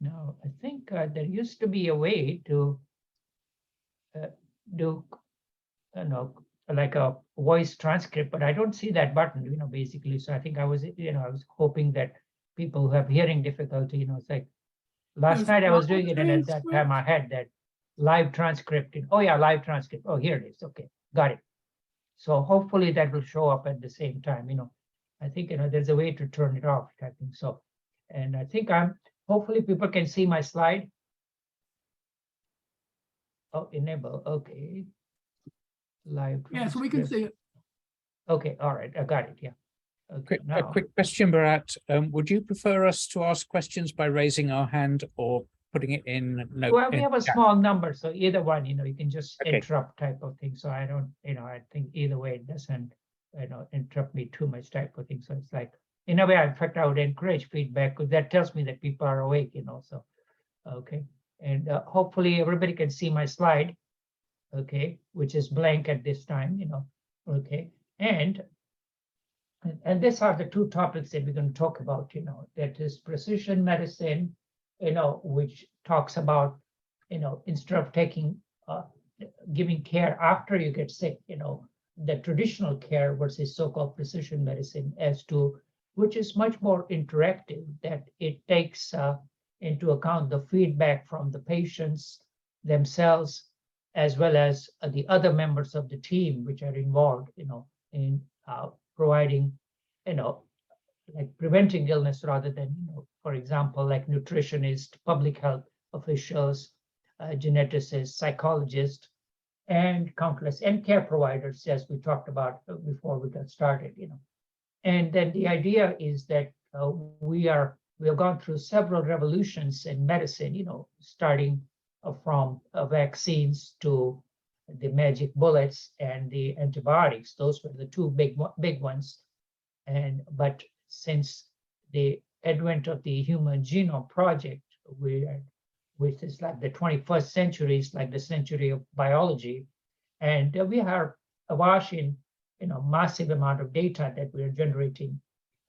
Now, I think there used to be a way to uh, do, like a voice transcript, but I don't see that button, basically. So I think I was hoping that people who have hearing difficulty, it's like last There's night I was live doing it, and at that time transcript. I had that live transcript. Oh yeah, live transcript. Oh, here it is. Okay, got it. So hopefully that will show up at the same time. I think there's a way to turn it off. I think so, and I think hopefully people can see my slide. Oh, enable. Okay, live Yeah, so we can transcript. see it. Okay, all right, I got it. Yeah. Okay, A now. quick question, Bharat. Would you prefer us to ask questions by raising our hand or putting it in note? Well, we have a small number, so either one, you can just Okay. interrupt type of thing. So I don't, I think either way it doesn't, interrupt me too much type of thing. So it's like, in a way, in fact, I would encourage feedback because that tells me that people are awake, so, okay. And hopefully everybody can see my slide, okay, which is blank at this time, okay. And these are the two topics that we're going to talk about, that is precision medicine, which talks about, instead of giving care after you get sick, the traditional care versus so-called precision medicine as to, which is much more interactive, that it takes into account the feedback from the patients themselves, as well as the other members of the team, which are involved, in providing, like preventing illness rather than, for example, like nutritionists, public health officials, geneticists, psychologists, and countless and care providers, as we talked about before we got started. And then the idea is that we have gone through several revolutions in medicine, starting from vaccines to the magic bullets and the antibiotics. Those were the two big ones. But since the advent of the Human Genome Project, which is like the 21st century, is like the century of biology, and we are awash in massive amount of data that we are generating,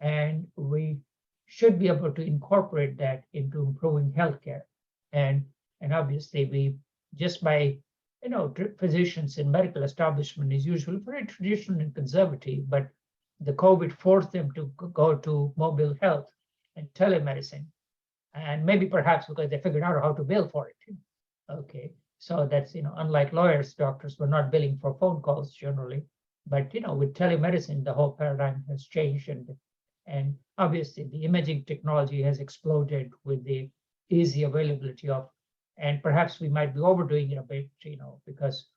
and we should be able to incorporate that into improving healthcare. And obviously we just by physicians in medical establishment is usually very traditional and conservative, but the COVID forced them to go to mobile health and telemedicine, and maybe perhaps because they figured out how to bill for it. Okay, so that's unlike lawyers, doctors were not billing for phone calls generally, but with telemedicine, the whole paradigm has changed, and obviously the imaging technology has exploded with the easy availability of, and perhaps we might be overdoing it a bit, because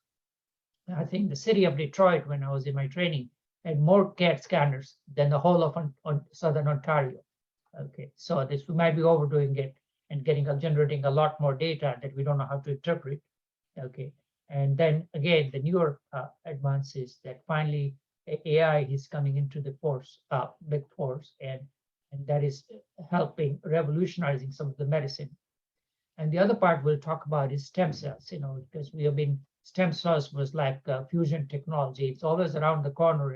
I think the city of Detroit, when I was in my training, had more CAT scanners than the whole of on Southern Ontario. Okay, so this we might be overdoing it and generating a lot more data that we don't know how to interpret. Okay, and then again, the newer advances that finally AI is coming into the big force, and that is helping revolutionizing some of the medicine. And the other part we'll talk about is stem cells, because stem cells was like fusion technology. It's always around the corner,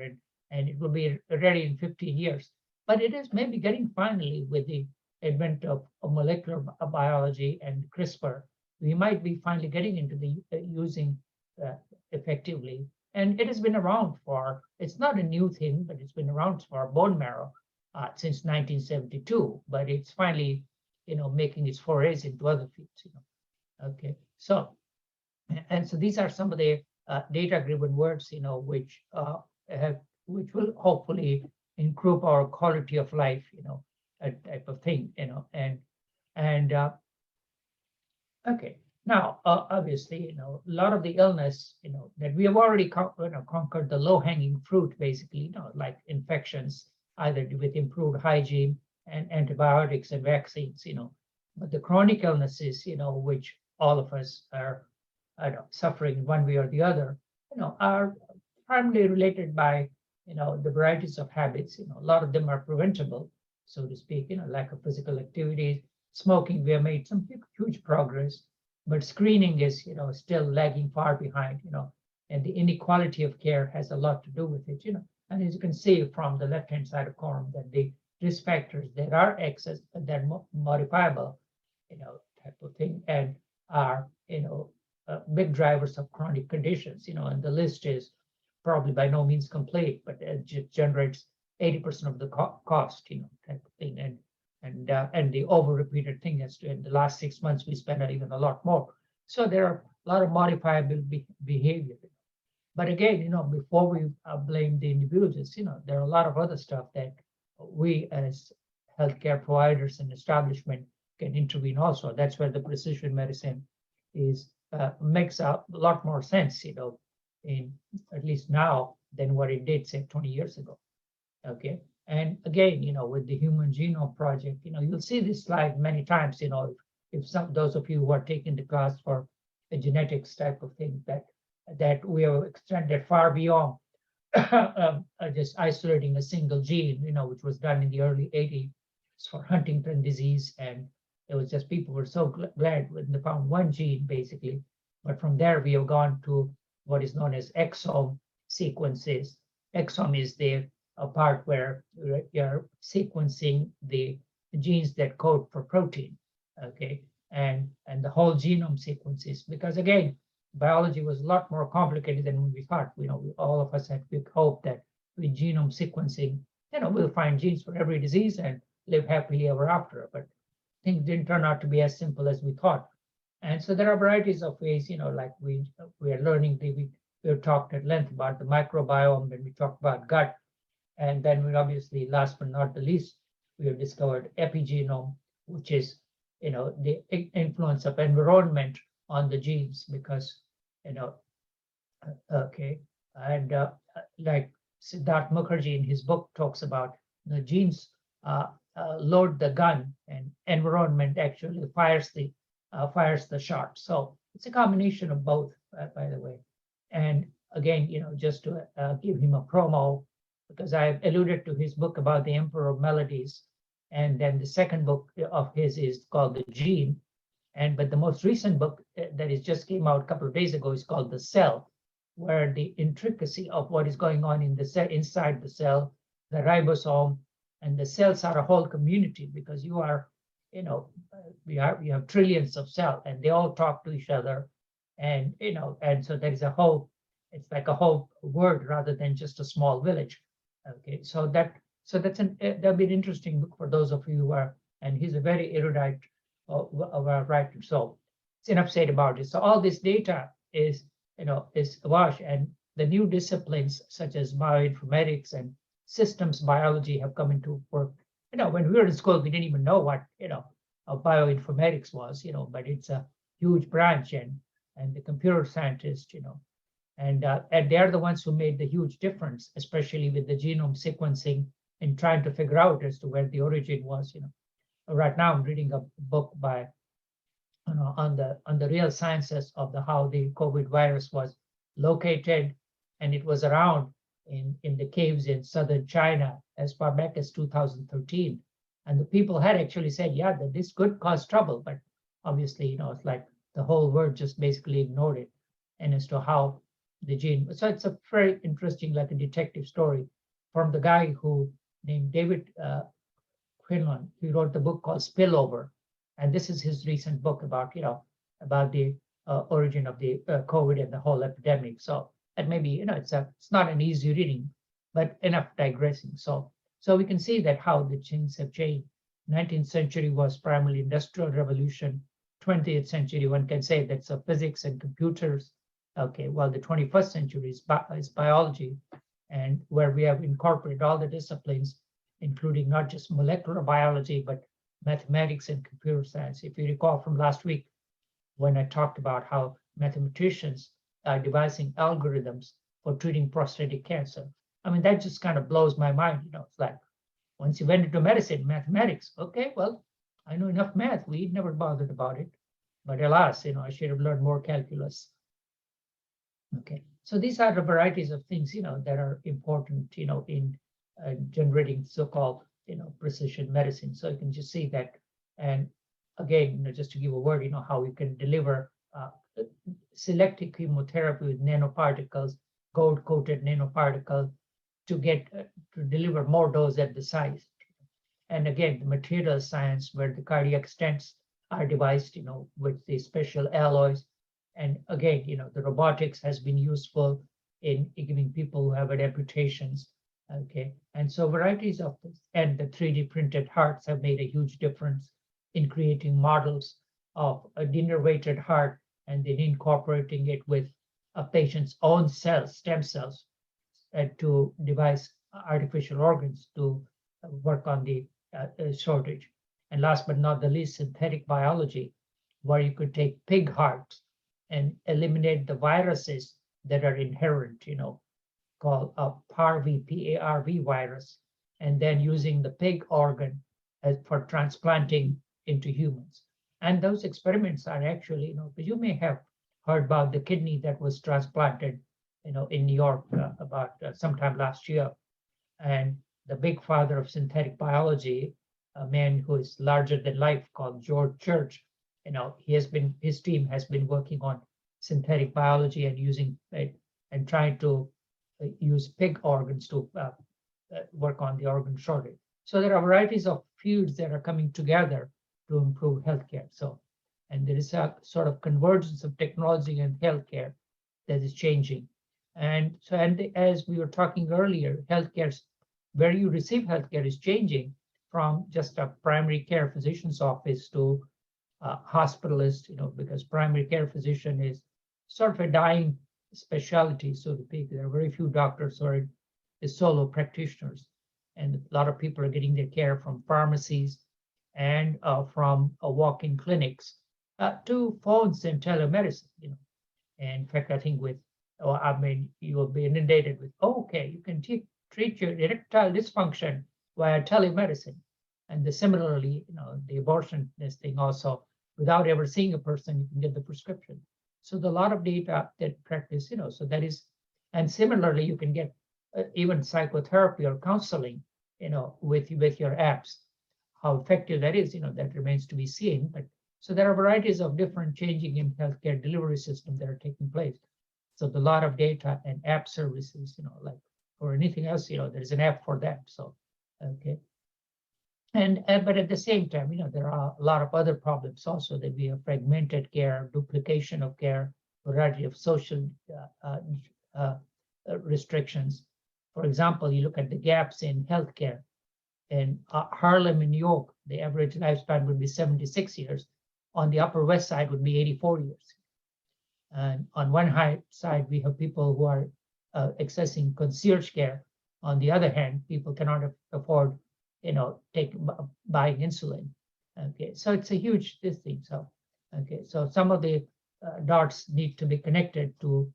and it will be ready in 15 years. But it is maybe getting finally with the advent of molecular biology and CRISPR, we might be finally getting into the using effectively. And it has been around it's not a new thing, but it's been around for bone marrow since 1972, but it's finally, making its forays into other fields, Okay, so these are some of the data-driven words, which will hopefully improve our quality of life, a type of thing, and okay. Now, obviously, a lot of the illness, that we have already conquered the low-hanging fruit, basically, like infections, either with improved hygiene and antibiotics and vaccines, but the chronic illnesses, which all of us are suffering one way or the other, are primarily related by, the varieties of habits. A lot of them are preventable, so to speak. Lack of physical activity, smoking. We have made some huge progress, but screening is, still lagging far behind. And the inequality of care has a lot to do with it. And as you can see from the left-hand side of column, that the risk factors that are excess, that are modifiable, type of thing, and are, big drivers of chronic conditions, and the list is probably by no means complete, but it generates 80% of the cost, type of thing. And the over repeated thing is in the last 6 months, we spent even a lot more. So there are a lot of modifiable behavior. But again, before we blame the individuals, there are a lot of other stuff that we as healthcare providers and establishment can intervene also. That's where the precision medicine is makes a lot more sense, in at least now than what it did, say, 20 years ago. Okay. And again, with the Human Genome Project, you'll see this slide many times, if some those of you who are taking the class for a genetics type of thing, that we have extended far beyond just isolating a single gene, which was done in the early 80s for Huntington disease. And it was just people were so glad when they found one gene, basically. But from there, we have gone to what is known as exome sequences. Exome is the part where you're sequencing the genes that code for protein, okay, and the whole genome sequences. Because again, biology was a lot more complicated than we thought. All of us had big hope that with genome sequencing, we'll find genes for every disease and live happily ever after. But things didn't turn out to be as simple as we thought. And so there are varieties of ways, like we are learning. We talked at length about the microbiome, and we talked about gut. And then we obviously, last but not the least, we have discovered epigenome, which is, the influence of environment on the genes, because, okay, and like Siddharth Mukherjee in his book talks about, the genes load the gun, and environment actually fires the shot. So it's a combination of both, by the way. And again, just to give him a promo, because I've alluded to his book about the Emperor of Melodies, and then the second book of his is called The Gene, but the most recent book that is just came out a couple of days ago is called The Cell, where the intricacy of what is going on in the cell, inside the cell, the ribosome, and the cells are a whole community, because you have trillions of cells, and they all talk to each other, and so there is it's like a whole world rather than just a small village. Okay, so that'll be an interesting book for those of you who are, and he's a very erudite writer. So it's enough said about it. So all this data is awash, and the new disciplines such as bioinformatics and systems biology have come into work. When we were in school, we didn't even know what bioinformatics was, but it's a huge branch, and the computer scientists, and they're the ones who made the huge difference, especially with the genome sequencing and trying to figure out as to where the origin was. Right now I'm reading a book by, on the real sciences of how the COVID virus was located, and it was around in the caves in southern China as far back as 2013. And the people had actually said, yeah, that this could cause trouble, but obviously, it's like the whole world just basically ignored it, and as to how the gene. So it's a very interesting, like a detective story from the guy who named David Quinlan. He wrote the book called Spillover, and this is his recent book about the origin of the COVID and the whole epidemic. So and maybe it's not an easy reading, but enough digressing. So we can see that how the things have changed. 19th century was primarily industrial revolution. 20th century, one can say that's physics and computers. Okay, well, the 21st century is biology, and where we have incorporated all the disciplines, including not just molecular biology, but mathematics and computer science. If you recall from last week, when I talked about how mathematicians are devising algorithms for treating prostate cancer. I mean, that just kind of blows my mind. It's like, once you went into medicine, mathematics, okay, well, I know enough math. We never bothered about it. But alas, I should have learned more calculus. Okay, so these are the varieties of things, that are important, in generating so-called, precision medicine. So you can just see that. And again, just to give a word, how we can deliver selective chemotherapy with nanoparticles, gold-coated nanoparticles, to get to deliver more dose at the size. And again, the material science, where the cardiac stents are devised, with the special alloys. And again, the robotics has been useful in giving people who have amputations. Okay, and so varieties of this, and the 3D printed hearts have made a huge difference in creating models of a dinner-weighted heart and then incorporating it with a patient's own cells, stem cells, to devise artificial organs to work on the shortage. And last but not the least, synthetic biology, where you could take pig hearts and eliminate the viruses that are inherent, called a PARV, P-A-R-V virus, and then using the pig organ as for transplanting into humans. And those experiments are actually, you may have heard about the kidney that was transplanted, in New York about sometime last year. And the big father of synthetic biology, a man who is larger than life called George Church, his team has been working on synthetic biology and using it and trying to use pig organs to work on the organ shortage. So there are varieties of fields that are coming together to improve healthcare. So, and there is a sort of convergence of technology and healthcare that is changing. And so, and as we were talking earlier, healthcare, where you receive healthcare is changing from just a primary care physician's office to a hospitalist, because primary care physician is sort of a dying specialty, so to speak. There are very few doctors who are the solo practitioners, and a lot of people are getting their care from pharmacies and from walk-in clinics to phones and telemedicine. And in fact, I think you will be inundated with, okay, you can treat your erectile dysfunction via telemedicine, and similarly, the abortion this thing also, without ever seeing a person, you can get the prescription. So a lot of data that practice, so that is, and similarly, you can get even psychotherapy or counseling, with your apps. How effective that is, that remains to be seen. But so there are varieties of different changing in healthcare delivery systems that are taking place. So a lot of data and app services, like or anything else, there's an app for that. So, okay. And but at the same time, there are a lot of other problems also, that we have fragmented care, duplication of care, variety of social restrictions. For example, you look at the gaps in healthcare. In Harlem in New York, the average lifespan would be 76 years. On the Upper West Side would be 84 years. And on one side, we have people who are accessing concierge care. On the other hand, people cannot afford, buying insulin. Okay, so it's a huge thing. So, okay, so some of the dots need to be connected to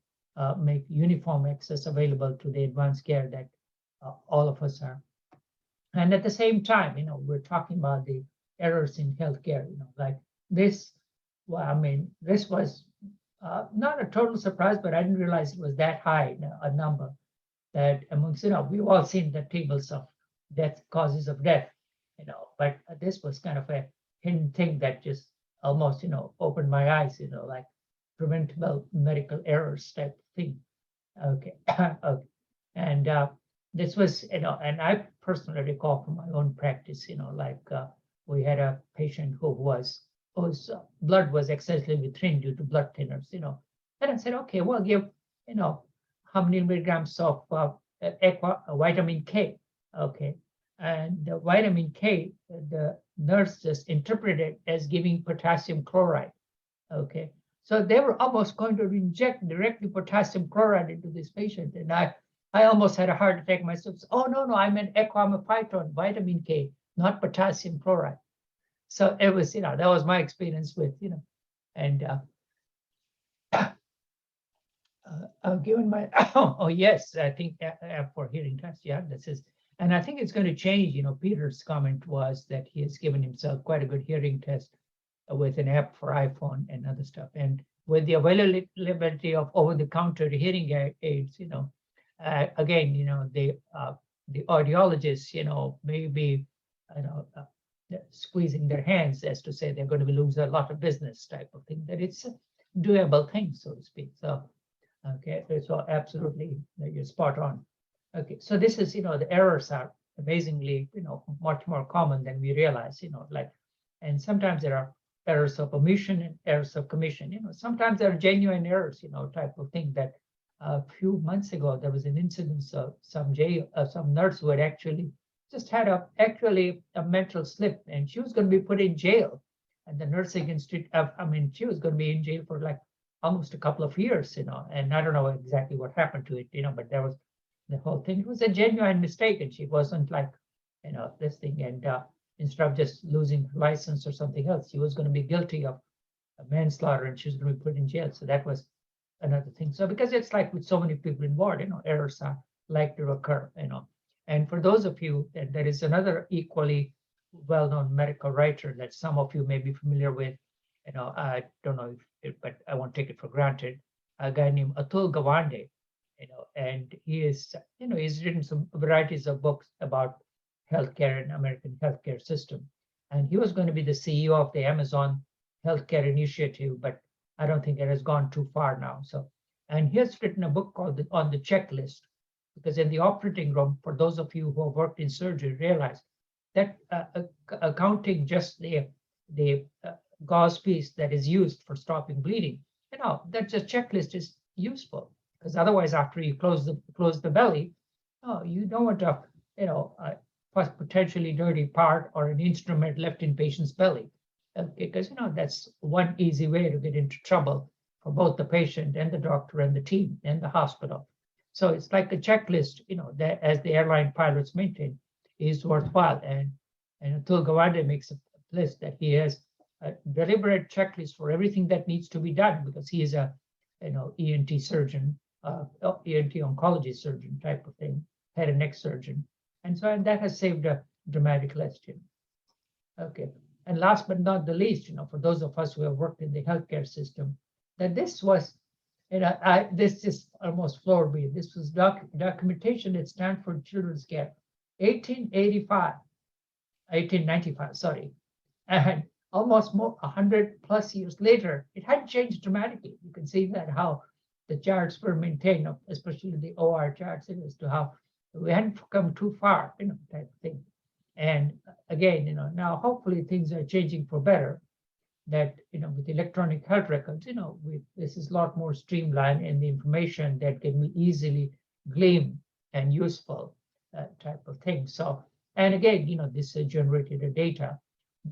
make uniform access available to the advanced care that all of us are. And at the same time, we're talking about the errors in healthcare, like this. Well, I mean, this was not a total surprise, but I didn't realize it was that high a number. That amongst, we've all seen the tables of causes of death, but this was kind of a hidden thing that just almost, opened my eyes, like preventable medical errors type thing. Okay, okay. And this was, and I personally recall from my own practice, like we had a patient whose blood was excessively thin due to blood thinners, and I said, okay, well, give, how many milligrams of vitamin K, okay, and the vitamin K, the nurse just interpreted as giving potassium chloride, okay. So they were almost going to inject directly potassium chloride into this patient, and I almost had a heart attack myself. Oh, no, I meant equamaphyton, vitamin K, not potassium chloride. So it was, that was my experience with, and given my, oh yes, I think for hearing test, yeah, this is, and I think it's going to change. Peter's comment was that he has given himself quite a good hearing test with an app for iPhone and other stuff. And with the availability of over-the-counter hearing aids, again, the audiologists, may be, squeezing their hands as to say they're going to lose a lot of business type of thing. That it's a doable thing, so to speak. So, okay, so absolutely, you're spot on. Okay, so this is, the errors are amazingly, much more common than we realize, like, and sometimes there are errors of omission and errors of commission. Sometimes there are genuine errors, type of thing. That a few months ago there was an incident of some nurse who had actually just had actually a mental slip, and she was going to be put in jail. And the nursing institute, she was going to be in jail for like almost a couple of years, and I don't know exactly what happened to it, but there was the whole thing. It was a genuine mistake, and she wasn't like, this thing. And instead of just losing her license or something else, she was going to be guilty of manslaughter, and she was going to be put in jail. So that was another thing. So because it's like with so many people involved, errors are like to occur, And for those of you, and there is another equally well-known medical writer that some of you may be familiar with. I don't know but I won't take it for granted. A guy named Atul Gawande, and he is, he's written some varieties of books about healthcare and American healthcare system. And he was going to be the CEO of the Amazon Healthcare Initiative, but I don't think it has gone too far now. So, and he has written a book called On the Checklist, because in the operating room, for those of you who have worked in surgery, realize that counting just the gauze piece that is used for stopping bleeding, that just checklist is useful, because otherwise, after you close the belly, you don't want to, potentially dirty part or an instrument left in patient's belly, because that's one easy way to get into trouble for both the patient and the doctor and the team and the hospital. So it's like a checklist, that as the airline pilots maintain, is worthwhile. And Atul Gawande makes a list that he has a deliberate checklist for everything that needs to be done, because he is a ENT surgeon, ENT oncology surgeon type of thing, head and neck surgeon. And that has saved a dramatic list. Okay. And last but not the least, for those of us who have worked in the healthcare system, that this was, this just almost floored me. This was documentation at Stanford Children's Care, 1895, sorry. And almost 100 plus years later, it had changed dramatically. You can see that how the charts were maintained, especially the OR charts, as to how we hadn't come too far, type of thing. And again, now hopefully things are changing for better. That with electronic health records, this is a lot more streamlined, and the information that can be easily gleaned and useful, type of thing. So, and again, this generated a data,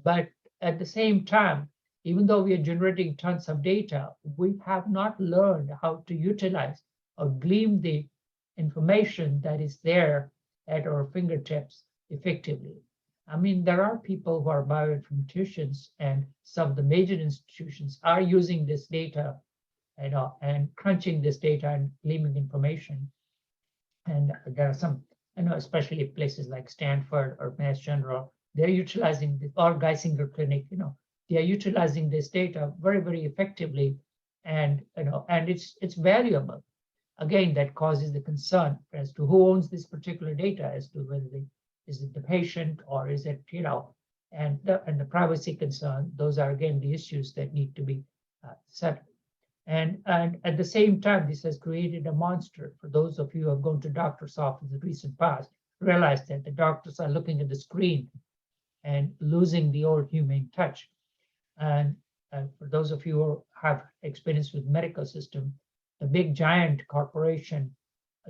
but at the same time, even though we are generating tons of data, we have not learned how to utilize or glean the information that is there at our fingertips effectively. There are people who are bioinformaticians, and some of the major institutions are using this data, and crunching this data and gleaning information. And there are some, especially places like Stanford or Mass General, they're utilizing this, or Geisinger Clinic, they are utilizing this data very, very effectively, and and it's valuable. Again, that causes the concern as to who owns this particular data, as to whether is it the patient, or is it, and the privacy concern. Those are again the issues that need to be settled. And at the same time, this has created a monster. For those of you who have gone to doctor's office in the recent past, realize that the doctors are looking at the screen and losing the old humane touch. And for those of you who have experience with medical system, the big giant corporation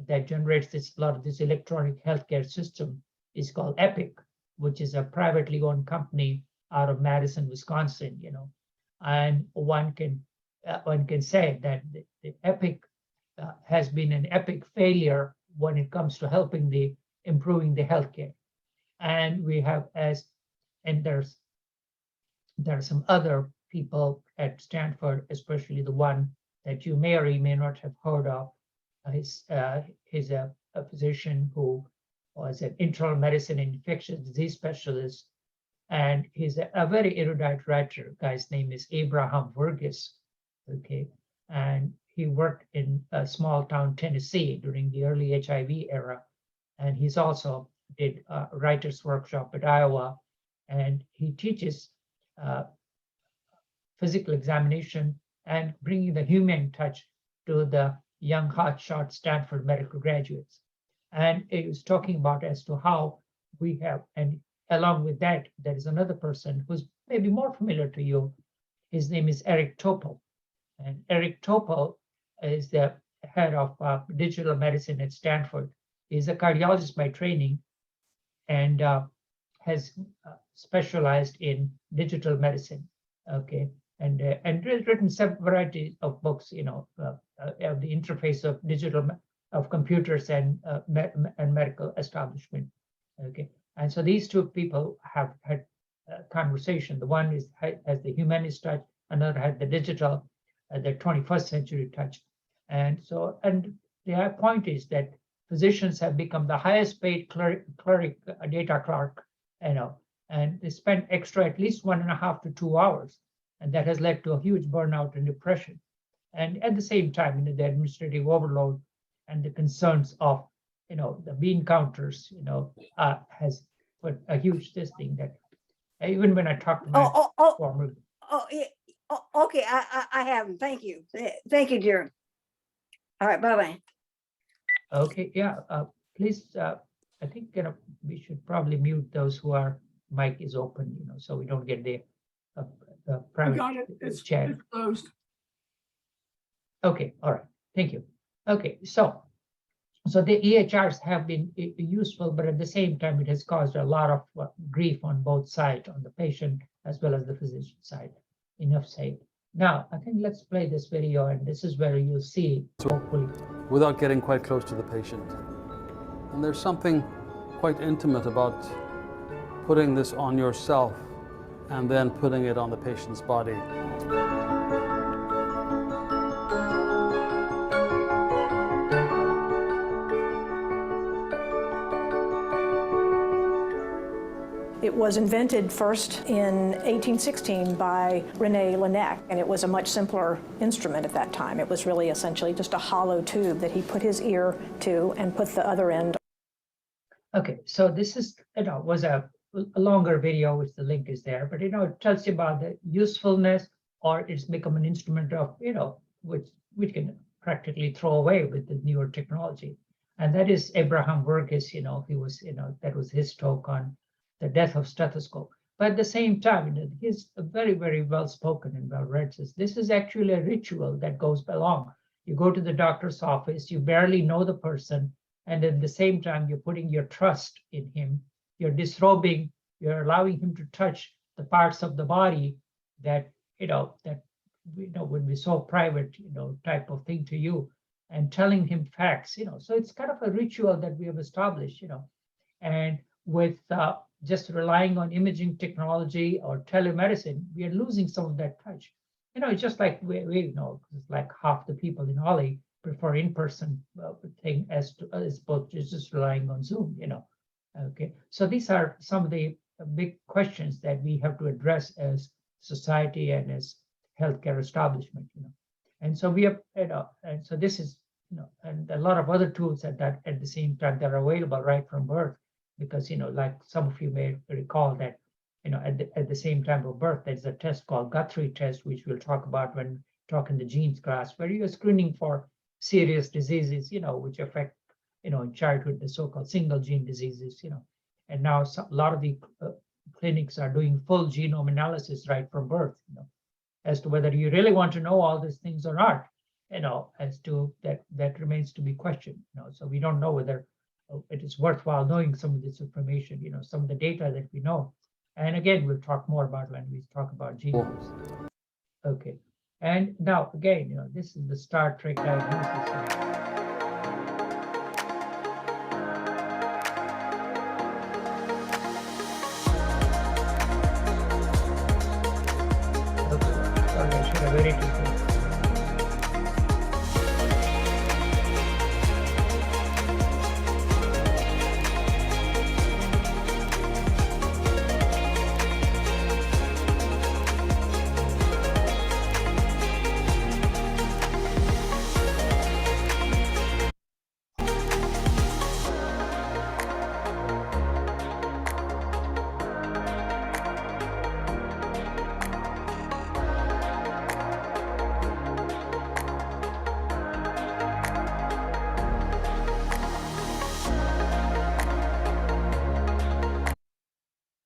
that generates a lot of this electronic healthcare system is called Epic, which is a privately owned company out of Madison, Wisconsin. And one can say that the Epic has been an epic failure when it comes to helping improving the healthcare. And we have there are some other people at Stanford, especially the one that you may or may not have heard of. He's a physician who was an internal medicine and infectious disease specialist, and he's a very erudite writer. Guy's name is Abraham Verghese. Okay, and he worked in a small town Tennessee during the early HIV era, and he's also did a writer's workshop at Iowa, and he teaches physical examination and bringing the human touch to the young hotshot Stanford medical graduates. And it was talking about as to how we have, and along with that, there is another person who's maybe more familiar to you, His name is Eric Topol. And Eric Topol is the head of digital medicine at Stanford. He's a cardiologist by training and has specialized in digital medicine. Okay, and written some variety of books, of the interface of of computers and medical establishment. Okay, and so these two people have had conversation. The one has the humanist touch, another had the digital, the 21st century touch. And so, and the point is that physicians have become the highest paid data clerk, and they spend extra at least 1.5 to 2 hours. And that has led to a huge burnout and depression. And at the same time, the administrative overload and the concerns of, the bean counters, has put a huge thing that even when I talk to my former. Okay, I have them. Thank you. Thank you, Jerry. All right, bye-bye. Okay, yeah, please, I think, we should probably mute those who are mic is open, so we don't get the private Got it. It's chat. closed. Okay, all right, thank you. Okay, so the EHRs have been useful, but at the same time, it has caused a lot of grief on both sides, on the patient as well as the physician side. Enough said. Now, I think let's play this video, and this is where you'll see, hopefully. Without getting quite close to the patient. And there's something quite intimate about putting this on yourself and then putting it on the patient's body. It was invented first in 1816 by René Laennec, and it was a much simpler instrument at that time. It was really essentially just a hollow tube that he put his ear to and put the other end. Okay, so this is, was a longer video, which the link is there, but it tells you about the usefulness, or it's become an instrument of, which we can practically throw away with the newer technology. And that is Abraham Verghese, he was, that was his talk on the death of stethoscope. But at the same time, he's very, very well spoken and well read. This is actually a ritual that goes along. You go to the doctor's office, you barely know the person, and at the same time, you're putting your trust in him. You're disrobing, you're allowing him to touch the parts of the body that, would be so private, type of thing to you, and telling him facts, So it's kind of a ritual that we have established, and with just relying on imaging technology or telemedicine, we are losing some of that touch. It's just like we know, it's like half the people in Ollie prefer in-person thing as both just relying on Zoom, Okay, so these are some of the big questions that we have to address as society and as healthcare establishment, And so we have, and so this is, and a lot of other tools at the same time that are available right from birth. Because, like some of you may recall that, at the same time of birth, there's a test called Guthrie test, which we'll talk about when talking the genes class, where you're screening for serious diseases, which affect, in childhood, the so-called single gene diseases, And now a lot of the clinics are doing full genome analysis right from birth, as to whether you really want to know all these things or not, as to that remains to be questioned, So we don't know whether it is worthwhile knowing some of this information, some of the data that we know. And again, we'll talk more about when we talk about genomes. Okay. And now, again, this is the Star Trek diagnosis. Okay. Sorry, I should have waited till this.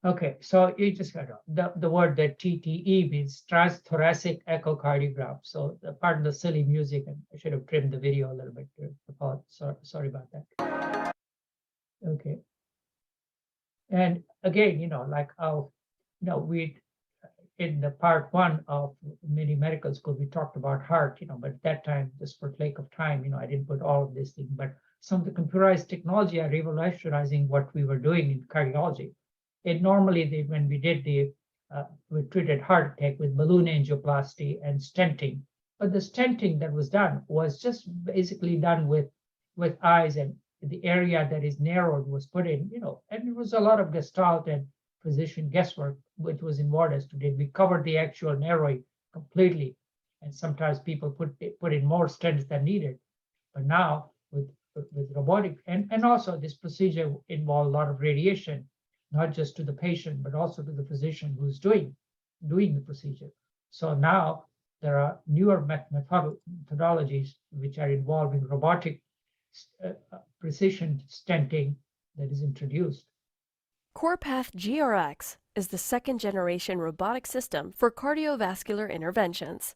Okay, so you just got the word that TTE means transthoracic echocardiogram. So the pardon the silly music, and I should have trimmed the video a little bit. Sorry about that. Okay. And again, like how, we in the part one of mini medical school, we talked about heart, but at that time, just for lack of time, I didn't put all of this thing, but some of the computerized technology are revolutionizing what we were doing in cardiology. And normally, when we did we treated heart attack with balloon angioplasty and stenting, but the stenting that was done was just basically done with eyes, and the area that is narrowed was put in, and it was a lot of gestalt and physician guesswork which was involved as to did we covered the actual narrowing completely, and sometimes people put in more stents than needed. But now with robotic and also this procedure involved a lot of radiation, not just to the patient but also to the physician who's doing the procedure. So now there are newer methodologies which are involving robotic precision stenting that is introduced. CorePath GRX is the second-generation robotic system for cardiovascular interventions.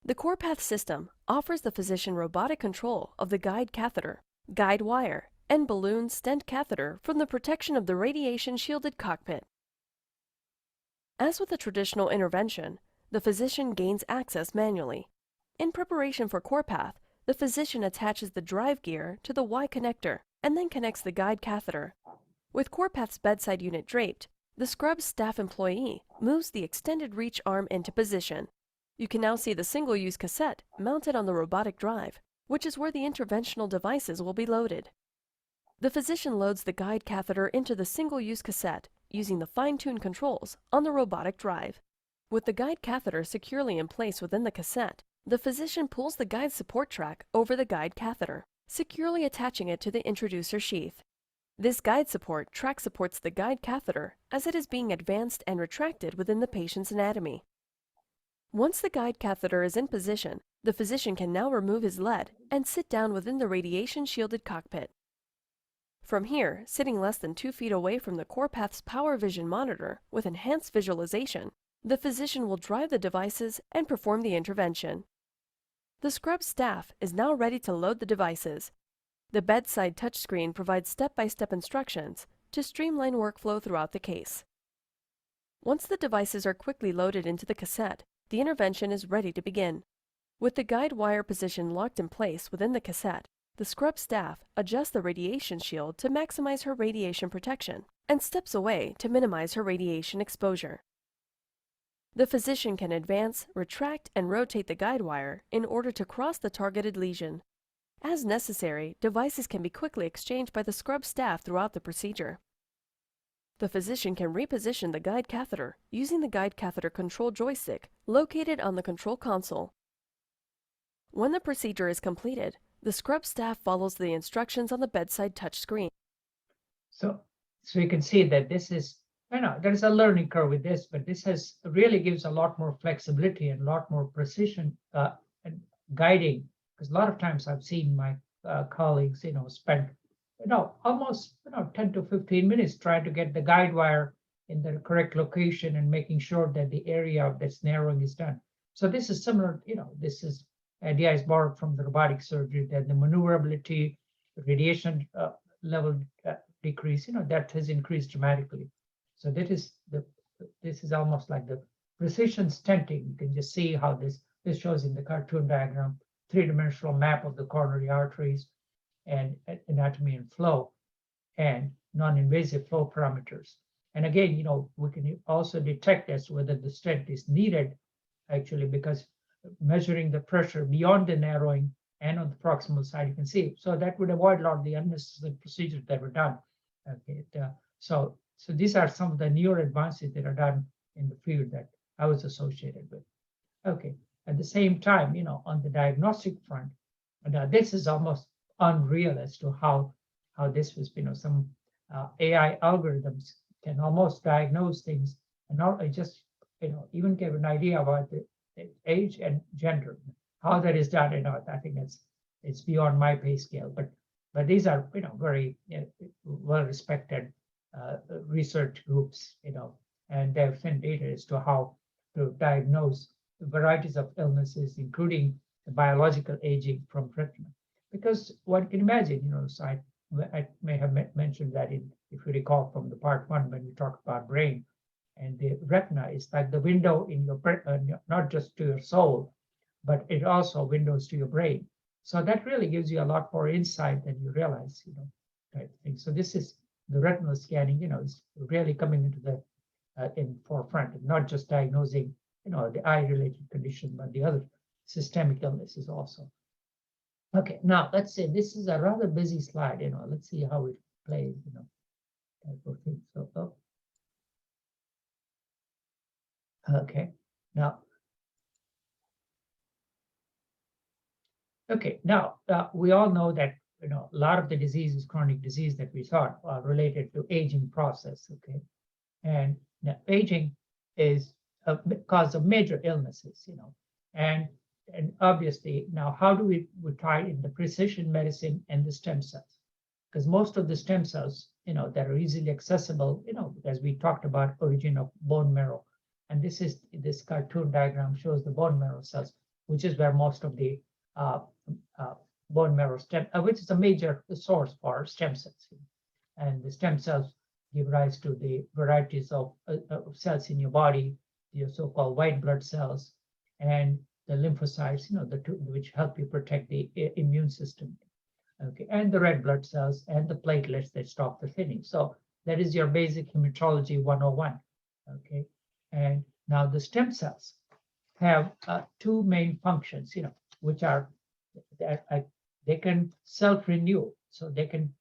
The CorePath system offers the physician robotic control of the guide catheter, guide wire, and balloon stent catheter from the protection of the radiation-shielded cockpit. As with a traditional intervention, the physician gains access manually. In preparation for CorePath, the physician attaches the drive gear to the Y connector and then connects the guide catheter. With CorePath's bedside unit draped, the scrub staff employee moves the extended reach arm into position. You can now see the single-use cassette mounted on the robotic drive, which is where the interventional devices will be loaded. The physician loads the guide catheter into the single-use cassette using the fine-tuned controls on the robotic drive. With the guide catheter securely in place within the cassette, the physician pulls the guide support track over the guide catheter, securely attaching it to the introducer sheath. This guide support track supports the guide catheter as it is being advanced and retracted within the patient's anatomy. Once the guide catheter is in position, the physician can now remove his lead and sit down within the radiation-shielded cockpit. From here, sitting less than 2 feet away from the CorePath's Power Vision monitor with enhanced visualization, the physician will drive the devices and perform the intervention. The scrub staff is now ready to load the devices. The bedside touchscreen provides step-by-step instructions to streamline workflow throughout the case. Once the devices are quickly loaded into the cassette, the intervention is ready to begin. With the guide wire position locked in place within the cassette, the scrub staff adjusts the radiation shield to maximize her radiation protection and steps away to minimize her radiation exposure. The physician can advance, retract, and rotate the guide wire in order to cross the targeted lesion. As necessary, devices can be quickly exchanged by the scrub staff throughout the procedure. The physician can reposition the guide catheter using the guide catheter control joystick located on the control console. When the procedure is completed, the scrub staff follows the instructions on the bedside touchscreen. So you can see that this is, there's a learning curve with this, but this really gives a lot more flexibility and a lot more precision and guiding. Because a lot of times I've seen my colleagues, spend, almost 10 to 15 minutes trying to get the guide wire in the correct location and making sure that the area that's narrowing is done. So this is similar, idea is borrowed from the robotic surgery, that the maneuverability, radiation level decrease, that has increased dramatically. So this is almost like the precision stenting. You can just see how this shows in the cartoon diagram, three-dimensional map of the coronary arteries and anatomy and flow and non-invasive flow parameters. And again, we can also detect as to whether the stent is needed actually, because measuring the pressure beyond the narrowing and on the proximal side, you can see. So that would avoid a lot of the unnecessary procedures that were done. Okay, so these are some of the newer advances that are done in the field that I was associated with. Okay, at the same time, on the diagnostic front, this is almost unreal as to how this was, some AI algorithms can almost diagnose things and not just, even give an idea about the age and gender. How that is done, I think it's beyond my pay scale. But these are, very well respected research groups, and they've sent data as to how to diagnose varieties of illnesses, including the biological aging from retina. Because one can imagine, so I may have mentioned that if you recall from the part 1 when we talked about brain, and the retina is like the window in your not just to your soul, but it also windows to your brain. So that really gives you a lot more insight than you realize, type of thing. So this is the retinal scanning, is really coming into the in forefront, and not just diagnosing, the eye-related condition, but the other systemic illnesses also. Okay, now let's say this is a rather busy slide, let's see how it plays, type of thing. So, okay, now. Okay, now we all know that a lot of the diseases, chronic disease that we saw, are related to aging process. Okay, and now aging is a cause of major illnesses. And obviously now how do we tie in the precision medicine and the stem cells? Because most of the stem cells, that are easily accessible, as we talked about, origin of bone marrow, and this cartoon diagram shows the bone marrow cells, which is where most of the bone marrow stem, which is a major source for stem cells. And the stem cells give rise to the varieties of cells in your body, your so-called white blood cells, and the lymphocytes, which help you protect the immune system. Okay, and the red blood cells and the platelets that stop the thinning. So that is your basic hematology 101. Okay, and now the stem cells have two main functions, which are that they can self-renew, so they can,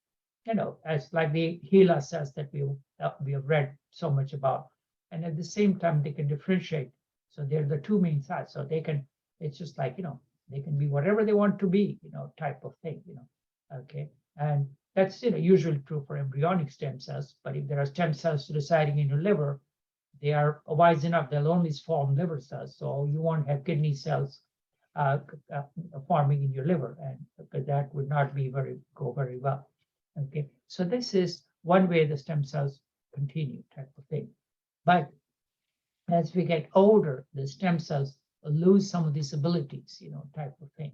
as like the HeLa cells that we have read so much about, and at the same time they can differentiate. So they're the two main sides. So they can, it's just like they can be whatever they want to be, type of thing, Okay, and that's usually true for embryonic stem cells. But if there are stem cells residing in your liver, they are wise enough; they'll only form liver cells. So you won't have kidney cells forming in your liver, and because that would not go very well. Okay, so this is one way the stem cells continue, type of thing. But as we get older, the stem cells lose some of these abilities, type of thing.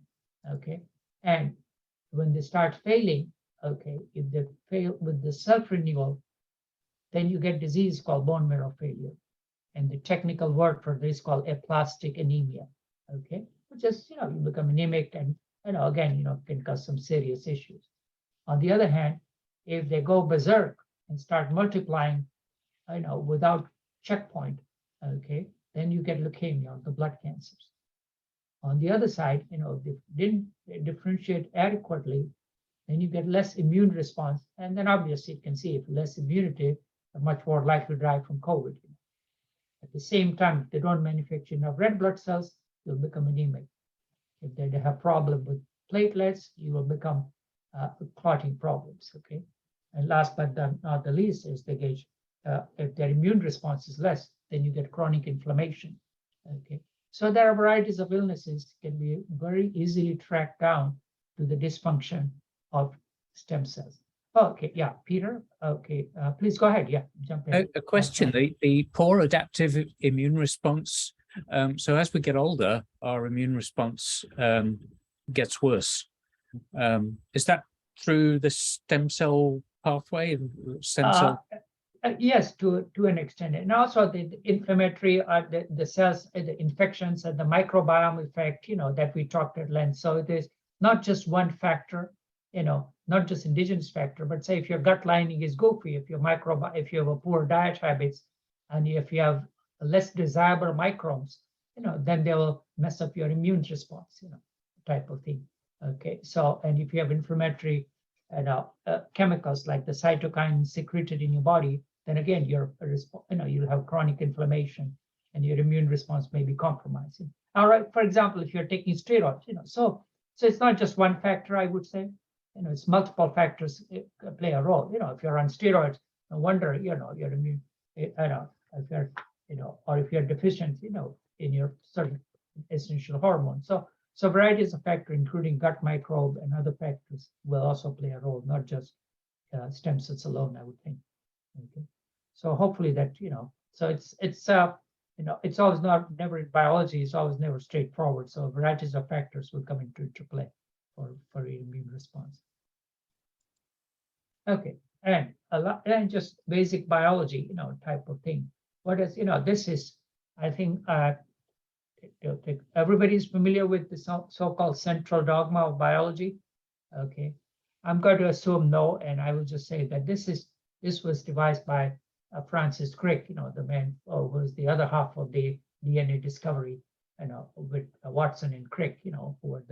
Okay, and when they start failing, okay, if they fail with the self-renewal, then you get disease called bone marrow failure, and the technical word for this is called aplastic anemia. Okay, just you become anemic, and again can cause some serious issues. On the other hand, if they go berserk and start multiplying without checkpoint, okay, then you get leukemia, the blood cancers. On the other side, if they didn't differentiate adequately, then you get less immune response, and then obviously you can see if less immunity, are much more likely to die from COVID. At the same time, if they don't manufacture enough red blood cells, you'll become anemic. If they have problem with platelets, you will become clotting problems. Okay, and last but not the least is the gauge. If their immune response is less, then you get chronic inflammation. Okay, so there are varieties of illnesses can be very easily tracked down to the dysfunction of stem cells. Okay, yeah, Peter. Okay, please go ahead. Yeah, jump in. A question: the poor adaptive immune response. So as we get older, our immune response gets worse. Is that through the stem cell pathway? Yes, to an extent, and also the inflammatory, the cells, the infections, and the microbiome effect, that we talked at length. So it is not just one factor, not just indigenous factor, but say if your gut lining is goofy, if you have a poor diet habits, and if you have less desirable microbes, then they will mess up your immune response, type of thing. Okay, so and if you have inflammatory chemicals like the cytokines secreted in your body, then again you'll have chronic inflammation, and your immune response may be compromised. All right, for example, if you're taking steroids, so it's not just one factor, I would say, it's multiple factors play a role. If you're on steroids, no wonder your immune, if you're or if you're deficient, in your certain essential hormones. So varieties of factors, including gut microbe and other factors, will also play a role, not just stem cells alone, I would think. Okay, so hopefully that, so it's it's always never in biology, it's always never straightforward. So varieties of factors will come into interplay for immune response. Okay, and a lot, and just basic biology, type of thing. What is, this is, I think, everybody's familiar with the so-called central dogma of biology. Okay, I'm going to assume no, and I will just say that this was devised by Francis Crick, the man who was the other half of the DNA discovery, with Watson and Crick, who were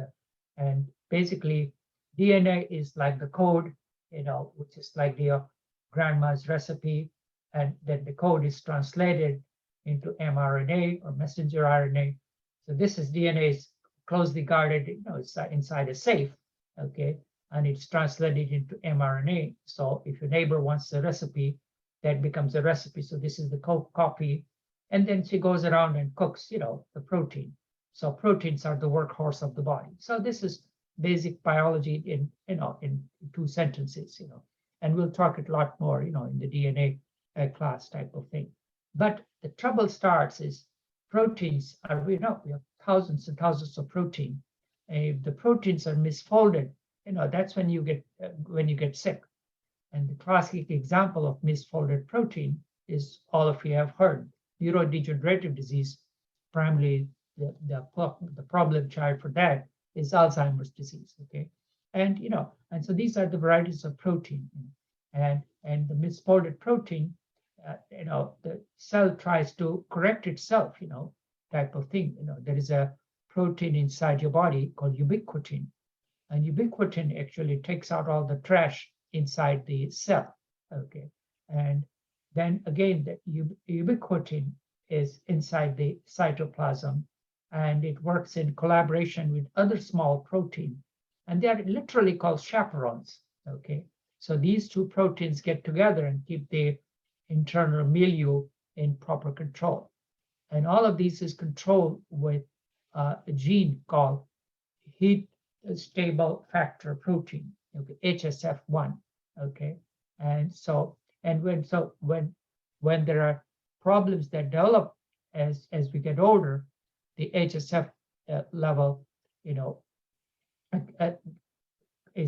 and basically DNA is like the code, which is like your grandma's recipe, and then the code is translated into mRNA or messenger RNA. So this is DNA is closely guarded, it's inside a safe, okay, and it's translated into mRNA. So if your neighbor wants a recipe, that becomes a recipe. So this is the copy, and then she goes around and cooks, the protein. So proteins are the workhorse of the body. So this is basic biology in 2 sentences, and we'll talk a lot more, in the DNA class type of thing. But the trouble starts is proteins are, we have thousands and thousands of protein. And if the proteins are misfolded, that's when you get sick. And the classic example of misfolded protein is, all of you have heard, neurodegenerative disease. Primarily, the problem child for that is Alzheimer's disease. Okay, and and so these are the varieties of protein, and the misfolded protein, the cell tries to correct itself, type of thing. There is a protein inside your body called ubiquitin, and ubiquitin actually takes out all the trash inside the cell. Okay, and then again, the ubiquitin is inside the cytoplasm, and it works in collaboration with other small protein, and they are literally called chaperones. Okay, so these 2 proteins get together and keep the internal milieu in proper control, and all of these is controlled with a gene called heat stable factor protein, okay, HSF1. Okay, and so when there are problems that develop as we get older, the HSF level,